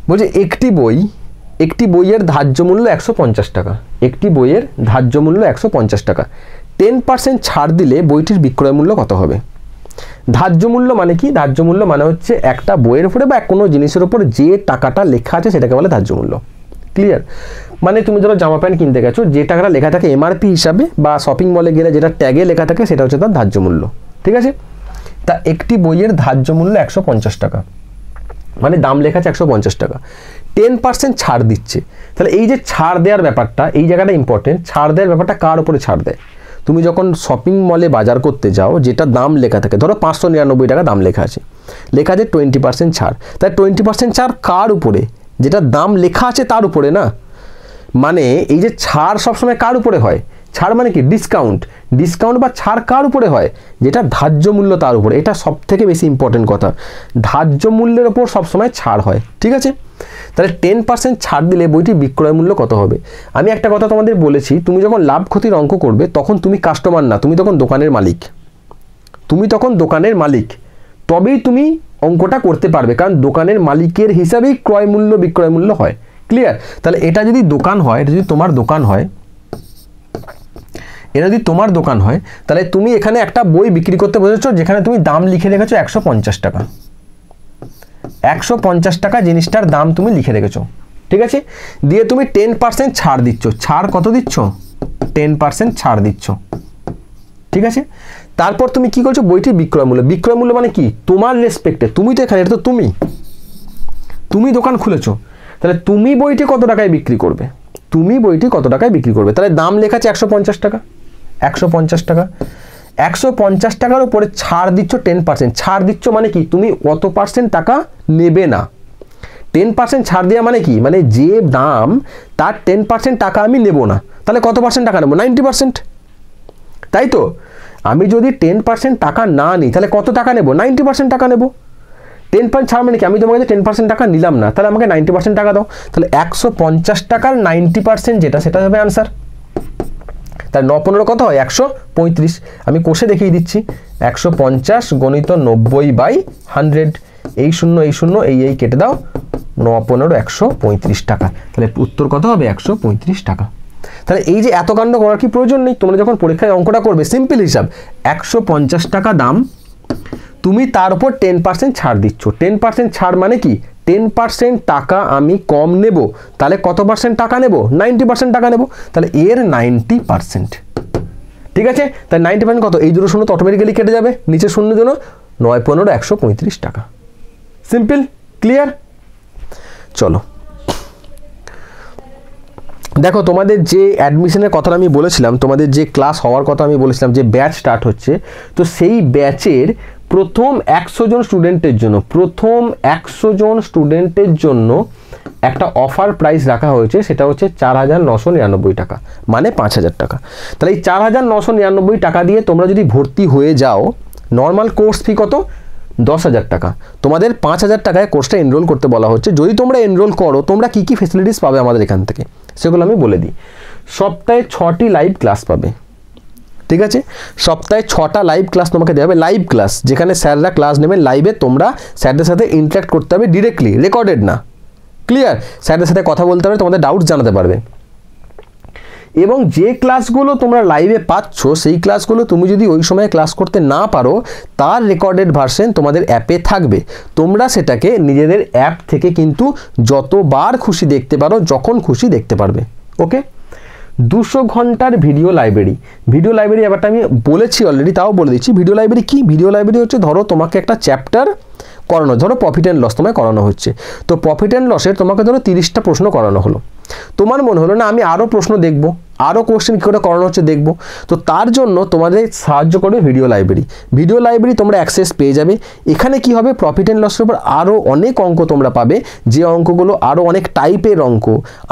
বলছে একটি বইয়ের ধার্য মূল্য 150 টাকা, একটি বইয়ের ধার্য মূল্য 150 টাকা, 10% ছাড় দিলে বইটির বিক্রয় মূল্য কত হবে? ধার্য মূল্য মানে কি? ধার্য মূল্য মানে হচ্ছে একটা বইয়ের উপরে বা কোনো জিনিসের উপর যে টাকাটা লেখা আছে সেটাকে বলে ধার্য মূল্য। ক্লিয়ার? মানে তুমি ধরো জামা প্যান্ট কিনতে গেছো, যে টাকাটা লেখা থাকে এমআরপি হিসাবে বা শপিং মলে গেলে যেটা ট্যাগে লেখা থাকে সেটা হচ্ছে তার ধার্য মূল্য, ঠিক আছে। তা একটি বইয়ের ধার্য মূল্য 150 টাকা, মানে দাম লেখা আছে 150 টাকা, 10% ছাড় দিচ্ছে। তাহলে এই যে ছাড় দেওয়ার ব্যাপারটা, এই জায়গাটা ইম্পর্টেন্ট। ছাড় দেওয়ার ব্যাপারটা কার উপরে ছাড় দেয়? তুমি যখন শপিং মলে বাজার করতে যাও, যেটা দাম লেখা থাকে, ধরো 599 টাকা দাম লেখা আছে 20% ছাড়, তাই 20% ছাড় কার উপরে? যেটা দাম লেখা আছে তার উপরে না। মানে এই যে ছাড় সবসময় কার উপরে হয়? ছাড় মানে কি? ডিসকাউন্ট বা ছাড় কার উপরে হয়? যেটা ধার্য মূল্য তার উপরে। এটা সব থেকে বেশি ইম্পর্টেন্ট কথা, ধার্য মূল্যের ওপর সবসময় ছাড় হয়, ঠিক আছে। তাহলে 10% ছাড় দিলে বইটির বিক্রয় মূল্য কত হবে? আমি একটা কথা তোমাদের বলেছি, তুমি যখন লাভ ক্ষতির অঙ্ক করবে তখন তুমি কাস্টমার না, তুমি তখন দোকানের মালিক, তবেই তুমি অঙ্কটা করতে পারবে, কারণ দোকানের মালিকের হিসাবেই ক্রয় মূল্য বিক্রয় মূল্য হয়। ক্লিয়ার? তাহলে এটা যদি দোকান হয়, এটা যদি তোমার দোকান হয়, তাহলে তুমি এখানে একটা বই বিক্রি করতে বসেছো যেখানে তুমি দাম লিখে রেখেছো 150 টাকা, 150 টাকা জিনিসটার দাম তুমি লিখে রেখেছো, ঠিক আছে। দিয়ে তুমি 10% ছাড় দিচ্ছ। ছাড় কত দিচ্ছ? 10% ছাড় দিচ্ছ, ঠিক আছে। তারপর তুমি কি করছো? বইটির বিক্রয় মূল্য মানে কি? তোমার রেসপেক্টে, তুমি তো এখানে, এটা তো তুমি দোকান খুলেছো, তাহলে তুমি বইটি কত টাকায় বিক্রি করবে? তাহলে দাম লেখা আছে 150 টাকা, 150 টাকার উপরে ছাড় দিচ্ছ 10%। ছাড় দিচ্ছ মানে কি? তুমি অত পার্সেন্ট টাকা নেবে না। 10% ছাড় দেওয়া মানে কি? মানে যে দাম তার 10% টাকা আমি নেব না। তাহলে কত পার্সেন্ট টাকা নেব? 90%, তাই তো। আমি যদি 10% টাকা না নিই তাহলে কত টাকা নেব? 90% টাকা নেব। 10% ছাড় মানে কি? আমি তোমার কাছে 10% টাকা নিলাম না, তাহলে আমাকে 90% টাকা দাও। তাহলে 150 টাকার 90% যেটা, সেটা হবে আনসার। তাহলে 9 15 কত হয়? 135। আমি কোষে দেখিয়ে দিচ্ছি, 150 গণিত 90/100, এই শূন্য এই কেটে দাও, 9 15 135 টাকা। তাহলে উত্তর কত হবে? 135 টাকা। তাহলে এই যে এত কাণ্ড করার কি প্রয়োজন নেই, তোমরা যখন পরীক্ষায় অঙ্কটা করবে সিম্পল হিসাব, 150 টাকা দাম, তুমি তার উপর 10% ছাড় দিচ্ছ। 10% ছাড় মানে কি? 10% টাকা আমি কম নেব, তাহলে কত পার্সেন্ট টাকা নেব? 90% টাকা নেব। তাহলে এর 90%, ঠিক আছে। তাই 90% কত? এই দুটো শূন্য তো অটোমেটিক্যালি কেটে যাবে, নিচে শূন্য জন্য 9 15 135 টাকা। Simple, clear. চলো দেখো, তোমাদের যে অ্যাডমিশনের কথা আমি বলেছিলাম, তোমাদের যে ক্লাস হওয়ার কথা আমি বলেছিলাম, যে ব্যাচ স্টার্ট হচ্ছে, তো সেই ব্যাচের প্রথম 100 জন স্টুডেন্টের জন্য একটা অফার প্রাইস রাখা হয়েছে, সেটা হচ্ছে 4,999 টাকা, মানে 5,000 টাকা। তাহলে এই 4,999 টাকা দিয়ে তোমরা যদি ভর্তি হয়ে যাও, নর্মাল কোর্স ফি কত? 10,000 টাকা। তোমাদের 5,000 টাকায় কোর্সটা এনরোল করতে বলা হচ্ছে। যদি তোমরা এনরোল করো, তোমরা কী কী ফেসিলিটিস পাবে আমাদের এখান থেকে সেগুলো আমি বলে দিই। সপ্তাহে 6টি লাইভ ক্লাস পাবে, ঠিক আছে? সপ্তাহে 6টা লাইভ ক্লাস তোমাকে দেওয়া হবে। লাইভ ক্লাস, যেখানে স্যাররা ক্লাস নেবেন লাইভে, তোমরা স্যারদের সাথে ইন্টারাক্ট করতে হবে ডিরেক্টলি, রেকর্ডেড না। ক্লিয়ার? স্যারদের সাথে কথা বলতে হবে, তোমাদের ডাউটস জানাতে পারবে। এবং যে ক্লাসগুলো তোমরা লাইভে পাচ্ছ, সেই ক্লাসগুলো তুমি যদি ওই সময় ক্লাস করতে না পারো, তার রেকর্ডেড ভার্সন তোমাদের অ্যাপে থাকবে। তোমরা সেটাকে নিজেদের অ্যাপ থেকে কিন্তু যতবার খুশি দেখতে পারো, যখন খুশি দেখতে পারবে। ওকে? 200 ঘন্টার ভিডিও লাইব্রেরি। ভিডিও লাইব্রেরি ব্যাপারটা আমি বলেছি অলরেডি, তাও বলে দিচ্ছি। ভিডিও লাইব্রেরি কি? ভিডিও লাইব্রেরি হচ্ছে, ধরো তোমাকে একটা চ্যাপ্টার করানো, ধরো প্রফিট অ্যান্ড লস তোমায় করানো হচ্ছে, তো প্রফিট অ্যান্ড লসের তোমাকে ধরো 30টা প্রশ্ন করানো হলো। তোমার মনে হলো না আমি আরও প্রশ্ন দেখব, আরও কোশ্চেন কী করে করানো হচ্ছে দেখব, তো তার জন্য তোমাদের সাহায্য করবে ভিডিও লাইব্রেরি। ভিডিও লাইব্রেরি তোমরা অ্যাক্সেস পেয়ে যাবে। এখানে কি হবে? প্রফিট অ্যান্ড লসের উপর আরও অনেক অঙ্ক তোমরা পাবে, যে অঙ্কগুলো আরও অনেক টাইপের অঙ্ক,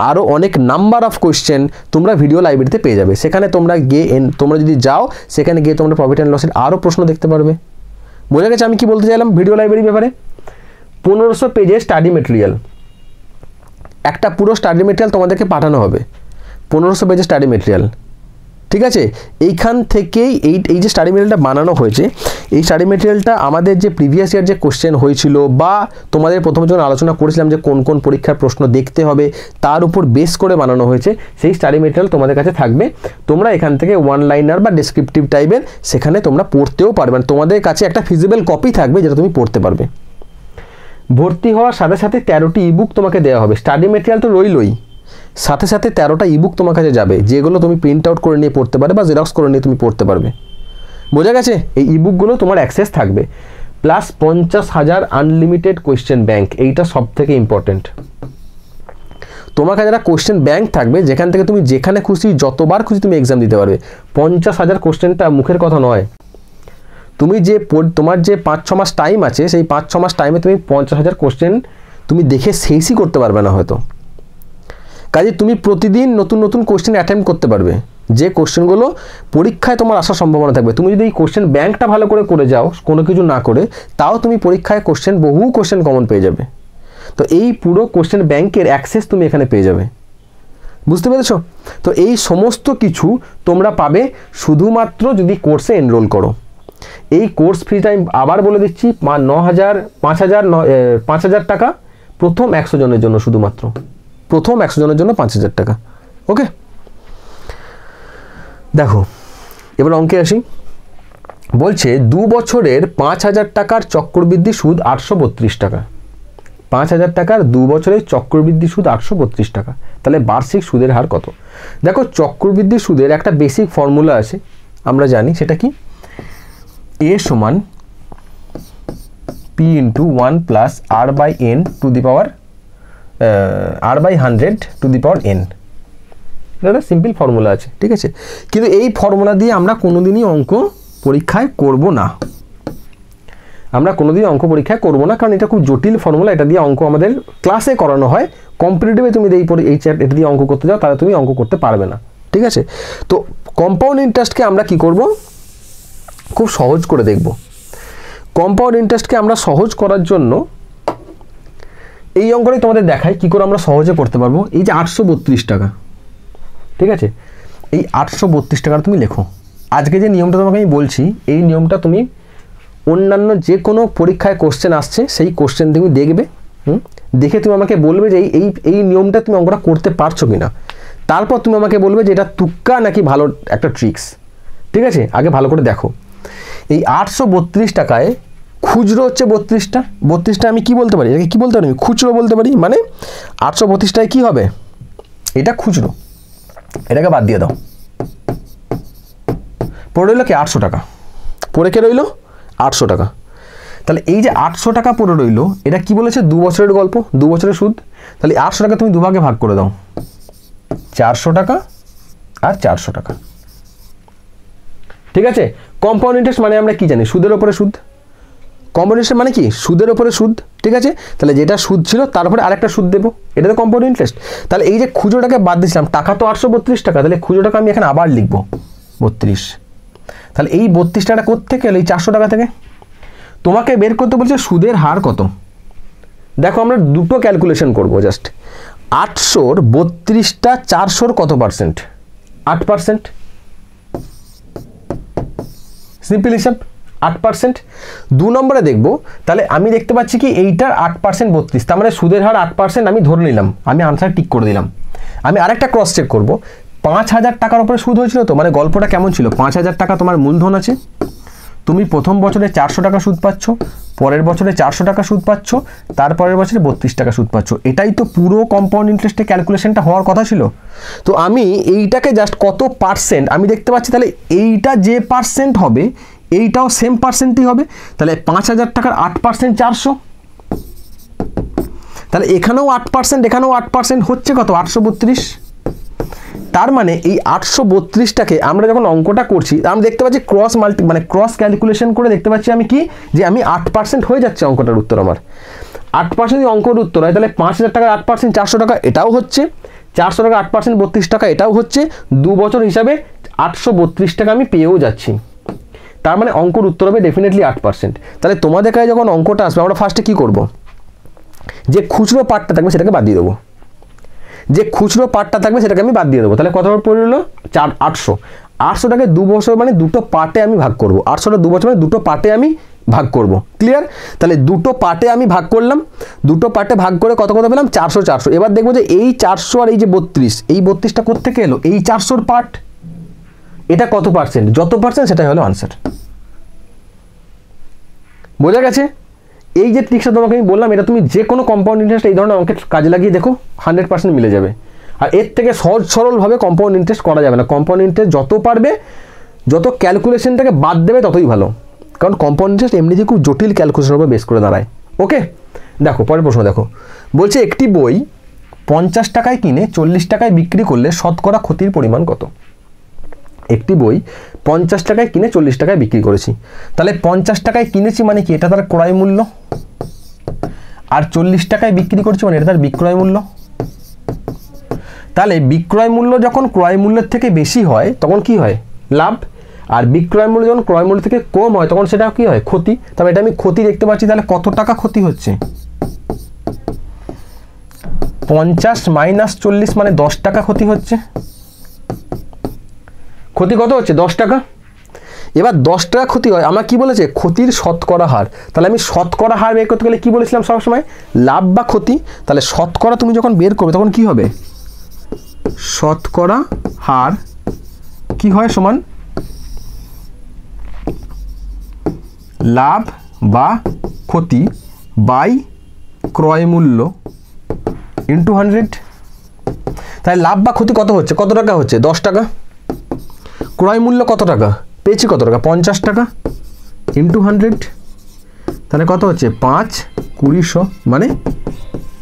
আরও অনেক নাম্বার অফ কোশ্চেন তোমরা ভিডিও লাইব্রেরিতে পেয়ে যাবে। সেখানে তোমরা গিয়ে তোমরা যদি যাও, সেখানে গিয়ে তোমরা প্রফিট অ্যান্ড লসের আরও প্রশ্ন দেখতে পারবে। বোঝা গেছে আমি কি বলতে চাইলাম ভিডিও লাইব্রেরি ব্যাপারে? 1500 পেজের স্টাডি মেটেরিয়াল, একটা পুরো স্টাডি মেটেরিয়াল তোমাদেরকে পাঠানো হবে, 1500 পেজের স্টাডি মেটেরিয়াল, ঠিক আছে? এইখান থেকেই এই যে স্টাডি মেটেরিয়ালটা বানানো হয়েছে, এই স্টাডি মেটেরিয়ালটা আমাদের যে প্রিভিয়াস ইয়ার যে কোশ্চেন হয়েছিল, বা তোমাদের প্রথমে যখন আলোচনা করেছিলাম যে কোন কোন পরীক্ষার প্রশ্ন দেখতে হবে, তার উপর বেস করে বানানো হয়েছে। সেই স্টাডি মেটেরিয়াল তোমাদের কাছে থাকবে। তোমরা এখান থেকে ওয়ান লাইনার বা ডেসক্রিপটিভ টাইপের সেখানে তোমরা পড়তেও পারবে। তোমাদের কাছে একটা ফিজিবল কপি থাকবে, যেটা তুমি পড়তে পারবে। ভর্তি হওয়ার সাথে সাথে 13টি ইবুক তোমাকে দেওয়া হবে। স্টাডি মেটেরিয়াল তো রইলই, সাথে সাথে 13টা ইবুক তোমার কাছে যাবে, যেগুলো তুমি প্রিন্ট আউট করে নিয়ে পড়তে পারবে বা জেরক্স করে নিয়ে তুমি পড়তে পারবে। বোঝা গেছে? এই ইবুকগুলো তোমার অ্যাক্সেস থাকবে, প্লাস 50,000 আনলিমিটেড কোয়েশ্চেন ব্যাংক। এইটা সব থেকে ইম্পর্টেন্ট। তোমার কাছে একটা কোয়েশ্চেন ব্যাংক থাকবে, যেখান থেকে তুমি যেখানে খুশি যতবার খুশি তুমি এক্সাম দিতে পারবে। 50,000 কোয়েশ্চেনটা মুখের কথা নয়। তুমি যে তোমার যে 5-6 মাস টাইম আছে, সেই 5-6 মাস টাইমে তুমি 50,000 কোয়েশ্চেন তুমি দেখে শেষই করতে পারবে না হয়তো। কাজে তুমি প্রতিদিন নতুন নতুন কোয়েশ্চেন অ্যাটেম্প্ট করতে পারবে, যে কোয়েশ্চেনগুলো পরীক্ষায় তোমার আসার সম্ভাবনা থাকবে। তুমি যদি এই কোয়েশ্চেন ব্যাংকটা ভালো করে যাও, কোনো কিছু না করে, তাও তুমি পরীক্ষায় বহু কোয়েশ্চেন কমন পেয়ে যাবে। তো এই পুরো কোয়েশ্চেন ব্যাংকের অ্যাক্সেস তুমি এখানে পেয়ে যাবে। বুঝতে পেরেছো? তো এই সমস্ত কিছু তোমরা পাবে শুধুমাত্র যদি কোর্সে এনরোল করো। এই কোর্স ফিটা আমি আবার বলে দিচ্ছি, 5,000 টাকা প্রথম 100 জনের জন্য, শুধুমাত্র প্রথম 100 জনের জন্য 5,000 টাকা। ওকে? দেখো এবার অঙ্কে আসি। বলছে 2 বছরের 5,000 টাকার চক্রবৃদ্ধি সুদ 832 টাকা। 5,000 টাকার 2 বছরের চক্রবৃদ্ধি সুদ 832 টাকা। তাহলে বার্ষিক সুদের হার কত? দেখো, চক্রবৃদ্ধি সুদের একটা বেসিক ফর্মুলা আছে, আমরা জানি। সেটা কি? a সমান p into 1 plus r by n to the power r by 100 to the power n। এটা সিম্পল ফর্মুলা আছে, ঠিক আছে? কিন্তু এই ফর্মুলা দিয়ে আমরা কোনোদিনই অঙ্ক পরীক্ষায় করব না। কারণ এটা খুব জটিল ফর্মুলা। এটা দিয়ে অঙ্ক আমাদের ক্লাসে করানো হয়, কম্পিটিটিভে তুমি এটা দিয়ে অঙ্ক করতে যাও, তাহলে তুমি অঙ্ক করতে পারবে না, ঠিক আছে? তো কম্পাউন্ড ইন্টারেস্টকে আমরা কি করব? খুব সহজ করে দেখব। কম্পাউন্ড ইন্টারেস্টকে আমরা সহজ করার জন্য এই অঙ্কটাই তোমাদের দেখাই কি করে আমরা সহজে করতে পারবো। এই যে 832 টাকা, ঠিক আছে? এই 832 টাকা তুমি লেখো। আজকে যে নিয়মটা তোমাকে আমি বলছি, এই নিয়মটা তুমি অন্যান্য যে কোনো পরীক্ষায় কোশ্চেন আসছে, সেই কোশ্চেন তুমি দেখবে, দেখে তুমি আমাকে বলবে যে এই নিয়মটা তুমি অঙ্কটা করতে পারছো কিনা। তারপর তুমি আমাকে বলবে যে এটা তুক্কা নাকি ভালো একটা ট্রিক্স, ঠিক আছে? আগে ভালো করে দেখো। এই 832 টাকায় খুচরো হচ্ছে 32টা। 32টা আমি কি বলতে পারি? এটাকে কি বলতে পারি? আমি খুচরো বলতে পারি। মানে 832 টাকায় কী হবে? এটা খুচরো, এটাকে বাদ দিয়ে দাও। পড়ে রইল কি? 800 টাকা। পড়ে কে রইল? 800 টাকা। তাহলে এই যে 800 টাকা পড়ে রইলো, এটা কি বলেছে 2 বছরের গল্প, 2 বছরের সুদ। তাহলে 800 টাকা তুমি দুভাগে ভাগ করে দাও, 400 টাকা আর 400 টাকা। ঠিক আছে, কম্পাউন্ড ইন্টারেস্ট মানে আমরা কি জানি, সুদের ওপরে সুদ। কম্পাউন্ড ইন্টারেস্ট মানে কি, সুদের ওপরে সুদ। ঠিক আছে, তাহলে যেটা সুদ ছিল তারপরে আরেকটা সুদ দেবো, এটা তো কম্পাউন্ড ইন্টারেস্ট। তাহলে এই যে খুচরোটাকে বাদ দিয়েছিলাম, টাকা তো 832 টাকা, তাহলে খুচরোটাকে আমি এখানে আবার লিখবো 32। তাহলে এই 32 টাকা কোত্থেকে এলো, এই 400 টাকা থেকে। তোমাকে বের করতে বলছে সুদের হার কত। দেখো আমরা দুটো ক্যালকুলেশন করবো জাস্ট। 800-র 32টা 400-র কত পার্সেন্ট, 8%। সিম্পল হিসাব, 8%। 2 নম্বরে দেখবো, তাহলে আমি দেখতে পাচ্ছি কি এইটার 8% 32, তার মানে সুদের হার 8% আমি ধরে নিলাম, আমি আনসার টিক করে দিলাম। আমি আরেকটা ক্রস চেক করবো, 5000 টাকার উপরে সুদ হয়েছিল তো, মানে গল্পটা কেমন ছিল, 5000 টাকা তোমার মূলধন আছে, তুমি প্রথম বছরে 400 টাকা সুদ পাচ্ছ, পরের বছরে 400 টাকা সুদ পাচ্ছ, তারপরের বছরে 32 টাকা সুদ পাচ্ছ। এটাই তো পুরো কম্পাউন্ড ইন্টারেস্টের ক্যালকুলেশনটা হওয়ার কথা ছিল। তো আমি এইটাকে জাস্ট কত পার্সেন্ট আমি দেখতে পাচ্ছি, তাহলে এইটা যে পার্সেন্ট হবে এইটাও সেম পার্সেন্টই হবে। তাহলে 5000 টাকার 8% 400, তাহলে এখানেও 8%, এখানেও 8% হচ্ছে কত, 832। তার মানে এই 832টাকে আমরা যখন অঙ্কটা করছি আমরা দেখতে পাচ্ছি মানে ক্রস ক্যালকুলেশন করে দেখতে পাচ্ছি আমি কি, যে আমি 8% হয়ে যাচ্ছে অঙ্কটার উত্তর। আমার 8% যদি অঙ্কের উত্তর হয়, তাহলে 5000 টাকার 8% 400 টাকা এটাও হচ্ছে, 400 টাকা 8% 32 টাকা এটাও হচ্ছে, 2 বছর হিসাবে 832 টাকা আমি পেয়েও যাচ্ছি। তার মানে অঙ্কর উত্তর হবে ডেফিনেটলি 8%। তাহলে তোমাদের কাছে যখন অঙ্কটা আসবে আমরা ফার্স্টে কি করব, যে খুচরো পার্টটা থাকবে সেটাকে বাদ দিয়ে দেবো, যে খুচরো পার্টটা থাকবে সেটাকে আমি বাদ দিয়ে দেবো। তাহলে কত পড়ে রইলো 800। 800 টাকে 2 বছর মানে দুটো পার্টে আমি ভাগ করব, 800টা 2 বছর মানে দুটো পার্টে আমি ভাগ করব। ক্লিয়ার? তাহলে দুটো পার্টে আমি ভাগ করলাম, দুটো পার্টে ভাগ করে কত কত পেলাম 400 400। এবার দেখবো যে এই 400 আর এই যে 32, এই 32টা কোত্থেকে এলো, এই 400-র পার্ট, এটা কত পার্সেন্ট, যত পার্সেন্ট সেটাই হলো আনসার। বোঝা গেছে? এই যে ট্রিক্সটা তোমাকে আমি বললাম, এটা তুমি যে কোনো কম্পাউন্ড ইন্টারেস্ট এই ধরনের অঙ্কের কাজে লাগিয়ে দেখো, 100% মিলে যাবে। আর এর থেকে সহজ সরলভাবে কম্পাউন্ড ইন্টারেস্ট করা যাবে না। কম্পাউন্ড ইন্টারেস্ট যত পারবে, যত ক্যালকুলেশনটাকে বাদ দেবে ততই ভালো, কারণ কম্পাউন্ড ইন্টারেস্ট এমনিতে খুব জটিল ক্যালকুলেশনের উপর বেস করে দাঁড়ায়। ওকে, দেখো পরের প্রশ্ন দেখো, বলছে একটি বই 50 টাকায় কিনে 40 টাকায় বিক্রি করলে শতকরা ক্ষতির পরিমাণ কত। একটি বই 50 টাকায় কিনে 40 টাকায় বিক্রি করেছি, তাহলে 50 টাকায় কিনেছি মানে কি, এটা তার ক্রয় মূল্য, আর 40 টাকায় বিক্রি করছি মানে এটা তার বিক্রয় মূল্য। তাহলে বিক্রয় মূল্য যখন ক্রয় মূল্যের থেকে বেশি হয় তখন কি হয়, লাভ। আর বিক্রয় মূল্য যখন ক্রয় মূল্য থেকে কম হয় তখন সেটা কি হয়, ক্ষতি। তবে এটা আমি ক্ষতি দেখতে পাচ্ছি, তাহলে কত টাকা ক্ষতি হচ্ছে, 50 - 40 মানে 10 টাকা ক্ষতি হচ্ছে। ক্ষতি কত হচ্ছে, 10 টাকা। এবার 10 টাকা ক্ষতি হয়, আমার কি বলেছে, ক্ষতির শতকরা হার। তাহলে আমি শতকরা হার বের করতে গেলে কি বলেছিলাম সবসময়, লাভ বা ক্ষতি। তাহলে শতকরা তুমি যখন বের করবে তখন কি হবে, শতকরা হার কি হয়, সমান লাভ বা ক্ষতি বাই ক্রয় মূল্য ইন্টু 100। তাহলে লাভ বা ক্ষতি কত হচ্ছে, কত টাকা হচ্ছে, 10 টাকা। ক্রয় মূল্য কত টাকা পেয়েছি, কত টাকা, 50 টাকা ইন্টু 100, তাহলে কত হচ্ছে 5 20 মানে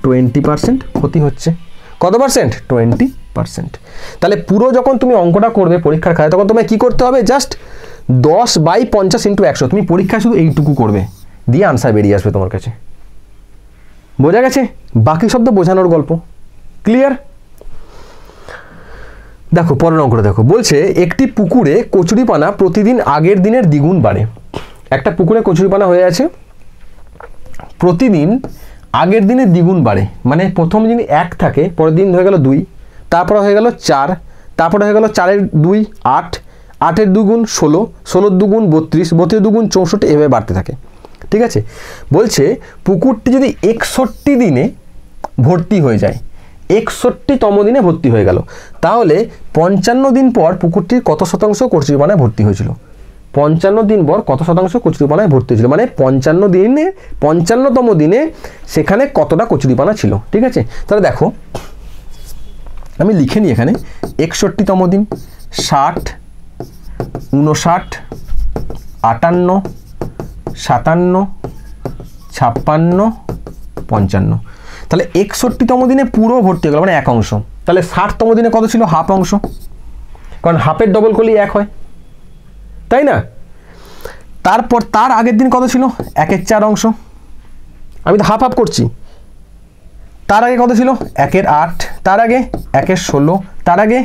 20% ক্ষতি হচ্ছে। কত পার্সেন্ট, 20%। তাহলে পুরো যখন তুমি অঙ্কটা করবে পরীক্ষার খাতায় তখন তোমায় কি করতে হবে, জাস্ট 10/50 × 100। তুমি পরীক্ষায় শুধু এইটুকু করবে, দিয়ে আনসার বেরিয়ে আসবে তোমার কাছে। বোঝা গেছে? বাকি শব্দ বোঝানোর গল্প। ক্লিয়ার? দেখো পরের অঙ্কটা দেখো, বলছে একটি পুকুরে কচুরিপানা প্রতিদিন আগের দিনের দ্বিগুণ বাড়ে। একটা পুকুরে কচুরিপানা হয়ে আছে, প্রতিদিন আগের দিনের দ্বিগুণ বাড়ে, মানে প্রথম দিন 1 থাকে, পরের দিন হয়ে গেল 2, তারপরে হয়ে গেল 4, তারপরে হয়ে গেল 4-এর 2 8, 8-এর 2 গুণ 16, 16-এর 2 গুণ 32, 32-এর 2 গুণ 64, এভাবে বাড়তে থাকে। ঠিক আছে, বলছে পুকুরটি যদি 61 দিনে ভর্তি হয়ে যায়, 61তম দিনে ভর্তি হয়ে গেল, তাহলে 55 দিন পর পুকুরটির কত শতাংশ কচুরিপানায় ভর্তি হয়েছিল। 55 দিন পর কত শতাংশ কচুরিপানায় ভর্তি হয়েছিল, মানে 55তম দিনে সেখানে কতটা কচুরিপানা ছিল। ঠিক আছে, তাহলে দেখো আমি লিখে নিই এখানে, 61তম দিন 60, 59, 58, 57, 56, 55, তাহলে 61তম দিনে পুরো ভর্তি হয়ে গেল, মানে 1 অংশ। তাহলে 60তম দিনে কত ছিল? হাফ অংশ, কারণ হাফের ডবল করলেই 1 হয়, তাই না? তারপর তার আগের দিন কত ছিল? 1/4 অংশ, আমি তো হাফ হাফ করছি। তার আগে কত ছিল? 1/8, তার আগে 1/16, তার আগে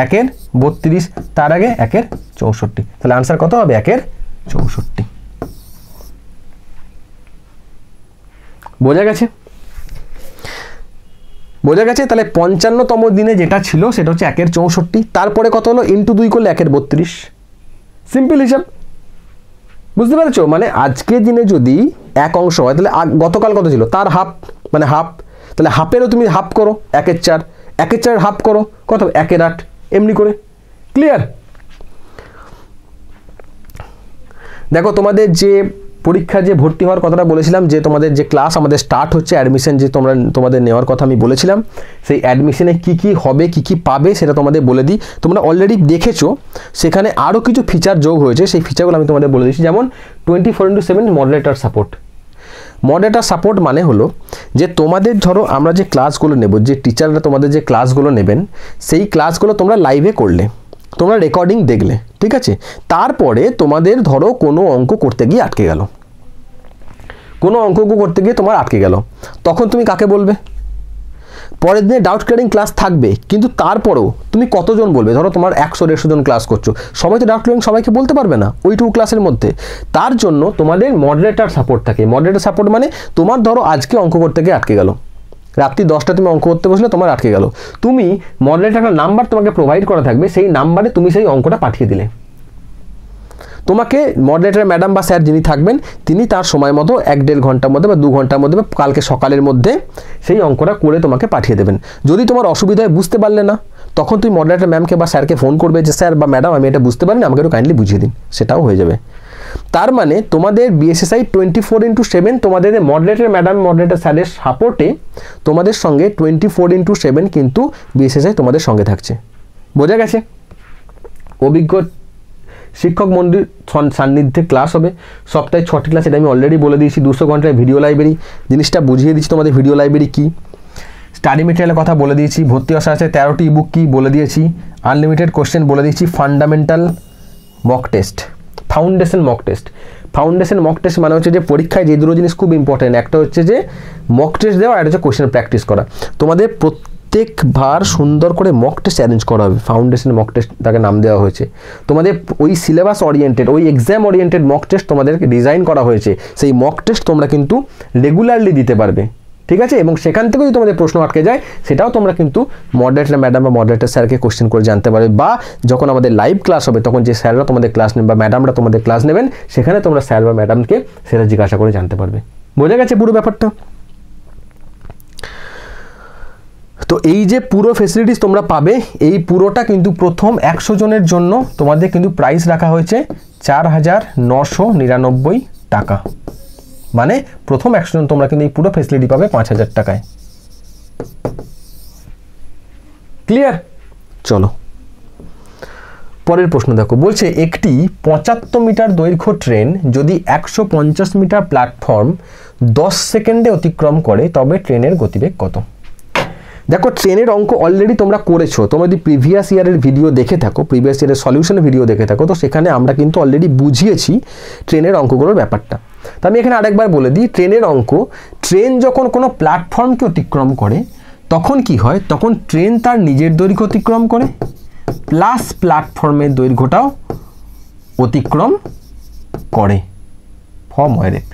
1/32, তার আগে 1/64। তাহলে আনসার কত হবে? 1/64। বোঝা গেছে? বোঝা গেছে? তাহলে 55তম দিনে যেটা ছিল সেটা হচ্ছে 1/64, তারপরে কত হলো? ইন্টু 2 করলে 1/32। সিম্পল হিসাব, বুঝতে পেরেছো? মানে আজকের দিনে যদি 1 অংশ হয় তাহলে গতকাল কত ছিল? তার হাফ, মানে হাফ। তাহলে হাফেরও তুমি হাফ করো, 1/4, 1/4 হাফ করো, কত? 1/8, এমনি করে। ক্লিয়ার? দেখো তোমাদের যে পরীক্ষা যে ভর্তি হওয়ার কথাটা বলেছিলাম, যে তোমাদের যে ক্লাস আমাদের স্টার্ট হচ্ছে, অ্যাডমিশন যে তোমাদের নেওয়ার কথা আমি বলেছিলাম, সেই অ্যাডমিশনে কি কি হবে, কি কি পাবে সেটা তোমাদের বলে দিই। তোমরা অলরেডি দেখেছো, সেখানে আরও কিছু ফিচার যোগ হয়েছে, সেই ফিচারগুলো আমি তোমাদের বলে দিচ্ছি। যেমন 24/7 মডারেটর সাপোর্ট। মডারেটর সাপোর্ট মানে হলো যে তোমাদের ধরো আমরা যে ক্লাসগুলো নেব, যে টিচাররা তোমাদের যে ক্লাসগুলো নেবেন, সেই ক্লাসগুলো তোমরা লাইভে করলে, তোমরা রেকর্ডিং দেখলে, ঠিক আছে? তারপরে তোমাদের ধরো কোনো অঙ্ক করতে গিয়ে আটকে গেল, কোনো অঙ্ক করতে গিয়ে তোমার আটকে গেল, তখন তুমি কাকে বলবে? পরের দিনে ডাউট ক্লিয়ারিং ক্লাস থাকবে, কিন্তু তারপরেও তুমি কতজন বলবে? ধরো তোমার 100-150 জন ক্লাস করছো, সবাই তো ডাউট ক্লিয়ারিং সবাইকে বলতে পারবে না ওইটুকু ক্লাসের মধ্যে। তার জন্য তোমাদের মডারেটর সাপোর্ট থাকে। মডারেটর সাপোর্ট মানে তোমার ধরো আজকে অঙ্ক করতে গিয়ে আটকে গেল, রাত্রি 10টা তুমি অঙ্ক করতে বসলে, তোমার আটকে গেল, তুমি মডারেটর একটা নাম্বার তোমাকে প্রোভাইড করা থাকবে, সেই নাম্বারে তুমি সেই অঙ্কটা পাঠিয়ে দিলে। তোমাকে মডারেটর ম্যাডাম বা স্যার যিনি থাকবেন, তিনি তার সময় মতো 1-1.5 ঘন্টার মধ্যে বা 2 ঘন্টার মধ্যে বা কালকে সকালের মধ্যে সেই অঙ্কটা করে তোমাকে পাঠিয়ে দেবেন। যদি তোমার অসুবিধা হয়, বুঝতে পারলে না, তখন তুমি মডারেটর ম্যামকে বা স্যারকে ফোন করবে যে স্যার বা ম্যাডাম আমি এটা বুঝতে পারিনি, আমাকে একটু কাইন্ডলি বুঝিয়ে দিন, সেটাও হয়ে যাবে। তার মানে তোমাদের BSSI 24/7 তোমাদের মডারেটর ম্যাডাম, মডারেটর স্যারের সাপোর্টে তোমাদের সঙ্গে 24/7 কিন্তু BSSI তোমাদের সঙ্গে থাকছে। বোঝা গেছে? অভিজ্ঞ শিক্ষক মন্দির সান্নিধ্যে ক্লাস হবে সপ্তাহে 6টি ক্লাস, এটা আমি অলরেডি বলে দিয়েছি। 200 ঘন্টার ভিডিও লাইব্রেরি, জিনিসটা বুঝিয়ে দিচ্ছি তোমাদের ভিডিও লাইব্রেরি কী, স্টাডি মেটেরিয়ালের কথা বলে দিয়েছি, ভর্তি আসা আছে 13টি ইবুক কী বলে দিয়েছি, আনলিমিটেড কোশ্চেন বলে দিয়েছি, fundamental mock test, foundation mock test. Foundation mock test মানে হচ্ছে যে পরীক্ষায় যে দুটো জিনিস খুব ইম্পর্টেন্ট, একটা হচ্ছে যে মক টেস্ট দেওয়া, আর হচ্ছে কোশ্চেন প্র্যাকটিস করা। তোমাদের প্রত্যেকবার সুন্দর করে মক টেস্ট অ্যারেঞ্জ করা হবে, ফাউন্ডেশন মক টেস্ট তাকে নাম দেওয়া হয়েছে। তোমাদের ওই সিলেবাস ওরিয়েন্টেড, ওই এক্সাম ওরিয়েন্টেড মক টেস্ট তোমাদেরকে ডিজাইন করা হয়েছে, সেই মক টেস্ট তোমরা কিন্তু রেগুলারলি দিতে পারবে, ঠিক আছে? এবং সেখান থেকে যদি তোমাদের প্রশ্ন আটকে যায়, সেটাও তোমরা কিন্তু মডারেটর ম্যাডাম বা মডারেটর স্যারকে কোশ্চেন করে জানতে পারবে, বা যখন আমাদের লাইভ ক্লাস হবে তখন যে স্যাররা তোমাদের ক্লাস নেবেন বা ম্যাডামরা তোমাদের ক্লাস নেবেন, সেখানে তোমরা স্যার বা ম্যাডামকে সেটা জিজ্ঞাসা করে জানতে পারবে। বোঝা গেছে পুরো ব্যাপারটা? তো এই যে পুরো ফেসিলিটিস তোমরা পাবে, এই পুরোটা কিন্তু প্রথম 100 জনের জন্য তোমাদের কিন্তু প্রাইস রাখা হয়েছে 4,999 টাকা। মানে প্রথম 100 জন তোমরা কিন্তু এই পুরো ফেসিলিটি পাবে 5,000 টাকায়। ক্লিয়ার? চলো পরের প্রশ্ন দেখো, বলছে একটি 75 মিটার দৈর্ঘ্য ট্রেন যদি 150 মিটার প্ল্যাটফর্ম 10 সেকেন্ডে অতিক্রম করে, তবে ট্রেনের গতিবেগ কত? দেখো ট্রেনের অঙ্ক অলরেডি তোমরা করেছো, তোমরা যদি প্রিভিয়াস ইয়ারের ভিডিও দেখে থাকো, প্রিভিয়াস ইয়ারের সলিউশনের ভিডিও দেখে থাকো, তো সেখানে আমরা কিন্তু অলরেডি বুঝিয়েছি ট্রেনের অঙ্কগুলোর ব্যাপারটা। তো আমি এখানে আরেকবার বলে দিই, ট্রেনের অঙ্ক, ট্রেন যখন কোনো প্ল্যাটফর্মকে অতিক্রম করে তখন কি হয়? তখন ট্রেন তার নিজের দৈর্ঘ্য অতিক্রম করে প্লাস প্ল্যাটফর্মের দৈর্ঘ্যটাও অতিক্রম করে। ফর্ম হয় রেপ,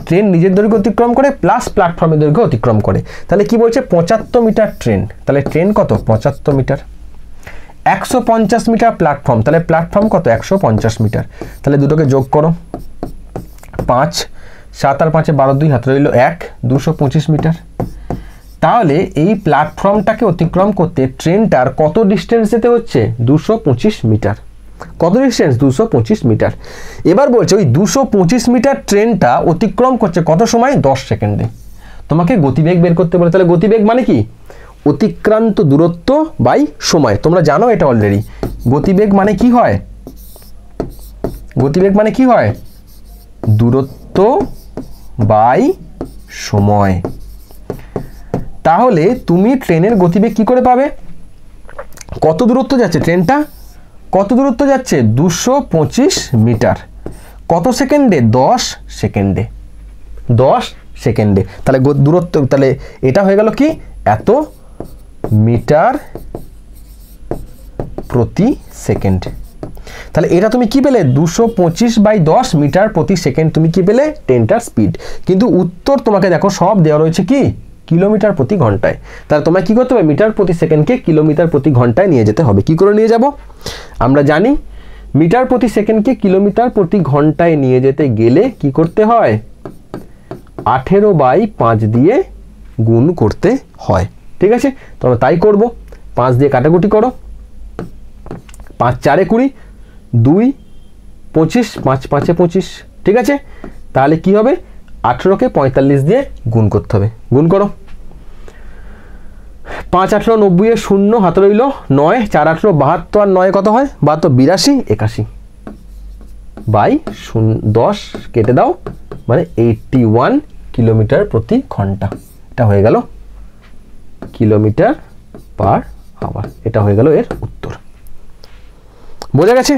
ট্রেন নিজের দৈর্ঘ্য অতিক্রম করে প্লাস প্ল্যাটফর্মের দৈর্ঘ্য অতিক্রম করে। তাহলে কি বলছে? 75 মিটার ট্রেন, তাহলে ট্রেন কত? 75 মিটার। 150 মিটার প্ল্যাটফর্ম, তাহলে প্ল্যাটফর্ম কত? 150 মিটার। তাহলে দুটোকে যোগ করো, 5, 7 আর 5 12, 2 হাতে রইল 1, 225 মিটার। তাহলে এই প্ল্যাটফর্মটাকে অতিক্রম করতে ট্রেনটার কত ডিস্টেন্স যেতে হচ্ছে? 225 মিটার। কত ডিস্টেন্স? 225 মিটার। এবার বলছে ওই 225 মিটার ট্রেনটা অতিক্রম করছে কত সময়? 10 সেকেন্ডে। তোমাকে গতিবেগ বের করতে বলে। তাহলে গতিবেগ মানে কি? অতিক্রান্ত দূরত্ব বাই সময়। তোমরা জানো এটা অলরেডি। গতিবেগ মানে কি হয়? গতিবেগ মানে কি হয়? দূরত্ব বাই সময়। তাহলে তুমি ট্রেনের গতিবেগ কি করে পাবে? কত দূরত্ব যাচ্ছে ট্রেনটা? কত দূরত্ব যাচ্ছে? 225 মিটার। কত সেকেন্ডে? 10 সেকেন্ডে। 10 সেকেন্ডে। তাহলে দূরত্ব, তাহলে এটা হয়ে গেল কি? এত মিটার প্রতি সেকেন্ড। তাহলে এটা তুমি কি পেলে? 225/10 মিটার প্রতি সেকেন্ড তুমি কি পেলে? ট্রেনটার স্পিড। কিন্তু উত্তর তোমাকে দেখো সব দেওয়া রয়েছে কি? কিলোমিটার প্রতি ঘন্টায়। তাহলে তোমায় কি করতে হবে? মিটার প্রতি সেকেন্ডকে কিলোমিটার প্রতি ঘন্টায় নিয়ে যেতে হবে। কি করে নিয়ে যাব? আমরা জানি মিটার প্রতি সেকেন্ডকে কিলোমিটার প্রতি ঘন্টায় নিয়ে যেতে গেলে কি করতে হয়? 18/5 দিয়ে গুণ করতে হয়। ঠিক আছে, তোমরা তাই করব। 5 দিয়ে কাটাকুটি করো। 5 4 20, 2 25, 5 5 25। ঠিক আছে, তাহলে কি হবে? 18কে 45 দিয়ে গুণ করতে হবে। গুণ করো। 5 18 90 এ 0 হাতে রইল 9, 4 18 72 আর 9 কত হয়? 72 82 81 বাই 10 কেটে দাও, মানে 81 কিলোমিটার প্রতি ঘন্টা। এটা হয়ে গেল কিলোমিটার পার আওয়ার। এটা হয়ে গেল এর উত্তর। বোঝা গেছে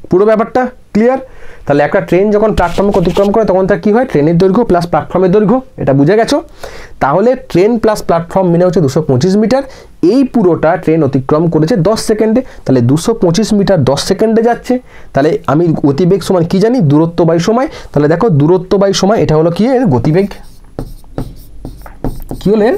পুরো ব্যাপারটা? ক্লিয়ার? তাহলে একটা ট্রেন যখন প্ল্যাটফর্মে অতিক্রম করে তখন তার কি হয়? ট্রেনের দৈর্ঘ্য প্লাস প্ল্যাটফর্মের দৈর্ঘ্য। এটা বুঝে গেছো? তাহলে ট্রেন প্লাস প্ল্যাটফর্ম মিলে হচ্ছে 225 মিটার। এই পুরোটা ট্রেন অতিক্রম করেছে 10 সেকেন্ডে। তাহলে 225 মিটার 10 সেকেন্ডে যাচ্ছে। তাহলে আমি গতিবেগ সমান কি জানি? দূরত্ব বাই সময়। তাহলে দেখো দূরত্ব বাই সময়, এটা হলো কি? এর গতিবেগ। কি হলো এর?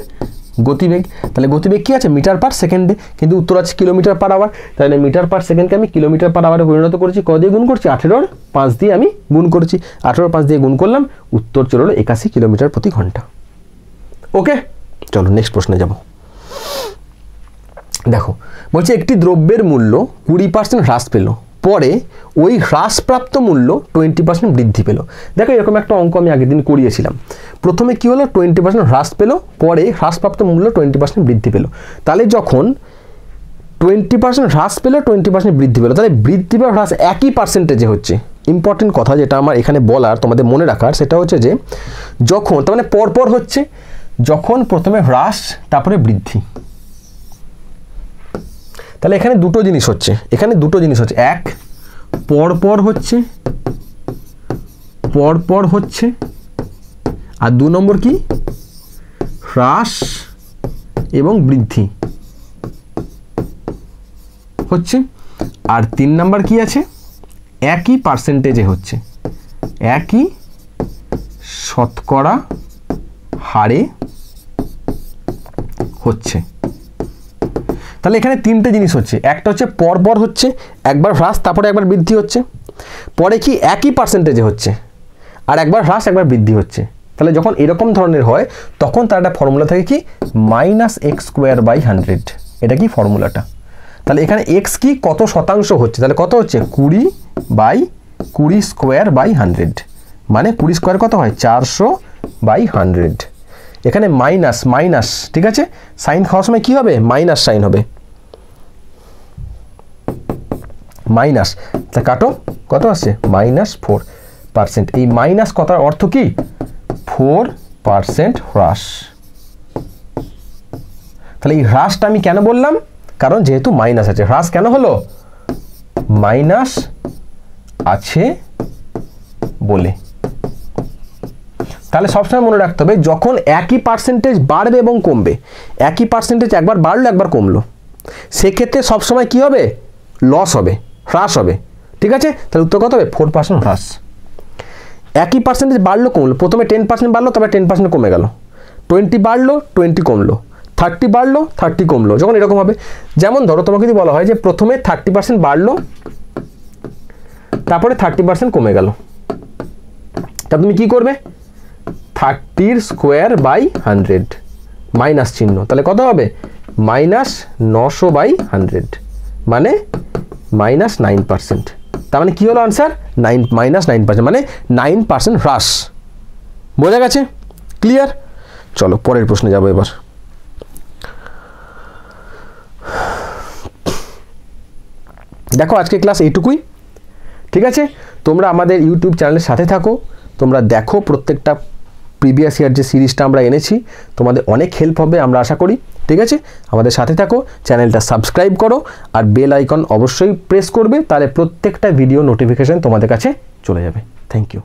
গতিবেগ। তাহলে গতিবেগ কি আছে? মিটার পার সেকেন্ডে, কিন্তু উত্তর আছে কিলোমিটার পার আওয়ার। তাহলে মিটার পার সেকেন্ডকে আমি কিলোমিটার পার আওয়ারে পরিণত করেছি। কত দিয়ে গুণ করছি? 18/5 দিয়ে আমি গুণ করেছি। 18/5 দিয়ে গুণ করলাম, উত্তর চলে হলো 81 কিলোমিটার প্রতি ঘন্টা। ওকে, চলো নেক্সট প্রশ্নে যাব। দেখো বলছে একটি দ্রব্যের মূল্য 20% হ্রাস পেল, পরে ওই হ্রাসপ্রাপ্ত মূল্য 20% বৃদ্ধি পেল। দেখো এরকম একটা অঙ্ক আমি আগের দিন করিয়েছিলাম। প্রথমে কি হলো? 20% হ্রাস পেল, পরে হ্রাসপ্রাপ্ত মূল্য 20% বৃদ্ধি পেল। তাহলে যখন 20% হ্রাস পেল, 20% বৃদ্ধি পেল, তাহলে বৃদ্ধি বা হ্রাস একই পার্সেন্টেজে হচ্ছে। ইম্পর্টেন্ট কথা যেটা আমার এখানে বলার, তোমাদের মনে রাখার, সেটা হচ্ছে যে যখন, তার মানে পরপর হচ্ছে, যখন প্রথমে হ্রাস তারপরে বৃদ্ধি। তাহলে এখানে দুটো জিনিস হচ্ছে, এখানে দুটো জিনিস হচ্ছে। এক, পরপর হচ্ছে, পরপর হচ্ছে, আর 2 নম্বর কি? হ্রাস এবং বৃদ্ধি হচ্ছে। আর 3 নাম্বার কি আছে? একই পার্সেন্টেজে হচ্ছে, একই শতকরা হারে হচ্ছে। তাহলে এখানে 3টে জিনিস হচ্ছে। একটা হচ্ছে পরপর হচ্ছে, একবার হ্রাস তারপরে একবার বৃদ্ধি হচ্ছে। পরে কি? একই পার্সেন্টেজে হচ্ছে, আর একবার হ্রাস একবার বৃদ্ধি হচ্ছে। তাহলে যখন এরকম ধরনের হয় তখন তার একটা ফর্মুলা থাকে কি? -x²/100। এটা কি ফর্মুলাটা? তাহলে এখানে x কি? কত শতাংশ হচ্ছে, তাহলে কত হচ্ছে? 20/20² মানে 20² কত হয়? 400/100। এখানে মাইনাস মাইনাস, ঠিক আছে? সাইন খাওয়ার সময় কি হবে? মাইনাস সাইন হবে, মাইনাস। তা কাটো, কত আসছে? -4%। এই মাইনাস কথার অর্থ কি? 4% হ্রাস। তাহলে এই হ্রাসটা আমি কেন বললাম? কারণ যেহেতু মাইনাস আছে। হ্রাস কেন হলো? মাইনাস আছে বলে। তাহলে সবসময় মনে রাখতে হবে যখন একই পার্সেন্টেজ বাড়বে এবং কমবে, একই পার্সেন্টেজ একবার বাড়লো একবার কমলো, সেক্ষেত্রে সবসময় কি হবে? লস হবে, হ্রাস হবে। ঠিক আছে, তাহলে উত্তর কত হবে? 4% হ্রাস। একই পার্সেন্টেজ বাড়লো কমলো, প্রথমে 10% বাড়লো, তবে 10% কমে গেল, 20 বাড়লো 20 কমলো, 30 বাড়লো 30 কমলো, যখন এরকম হবে। যেমন ধরো তোমাকে যদি বলা হয় যে প্রথমে 30% বাড়লো তারপরে 30% কমে গেল, তা তুমি কি করবে? 30^² মাইনাস চিহ্ন, তাহলে কত হবে? -900/100 মানে -9%। তার মানে কি হলো আনসার? -9% মানে 9% হ্রাস। বোঝা গেছে? ক্লিয়ার? চলো পরের প্রশ্নে যাবো এবার। দেখো আজকে ক্লাস এইটুকুই। ঠিক আছে, তোমরা আমাদের ইউটিউব চ্যানেলের সাথে থাকো, তোমরা দেখো প্রত্যেকটা প্রিভিয়াস ইয়ার যে সিরিজটা আমরা এনেছি তোমাদের অনেক হেল্প হবে আমরা আশা করি। ঠিক আছে, আমাদের সাথে থাকো, চ্যানেলটা সাবস্ক্রাইব করো আর বেল আইকন অবশ্যই প্রেস করবে, তাহলে প্রত্যেকটা ভিডিও নোটিফিকেশন তোমাদের কাছে চলে যাবে। Thank you.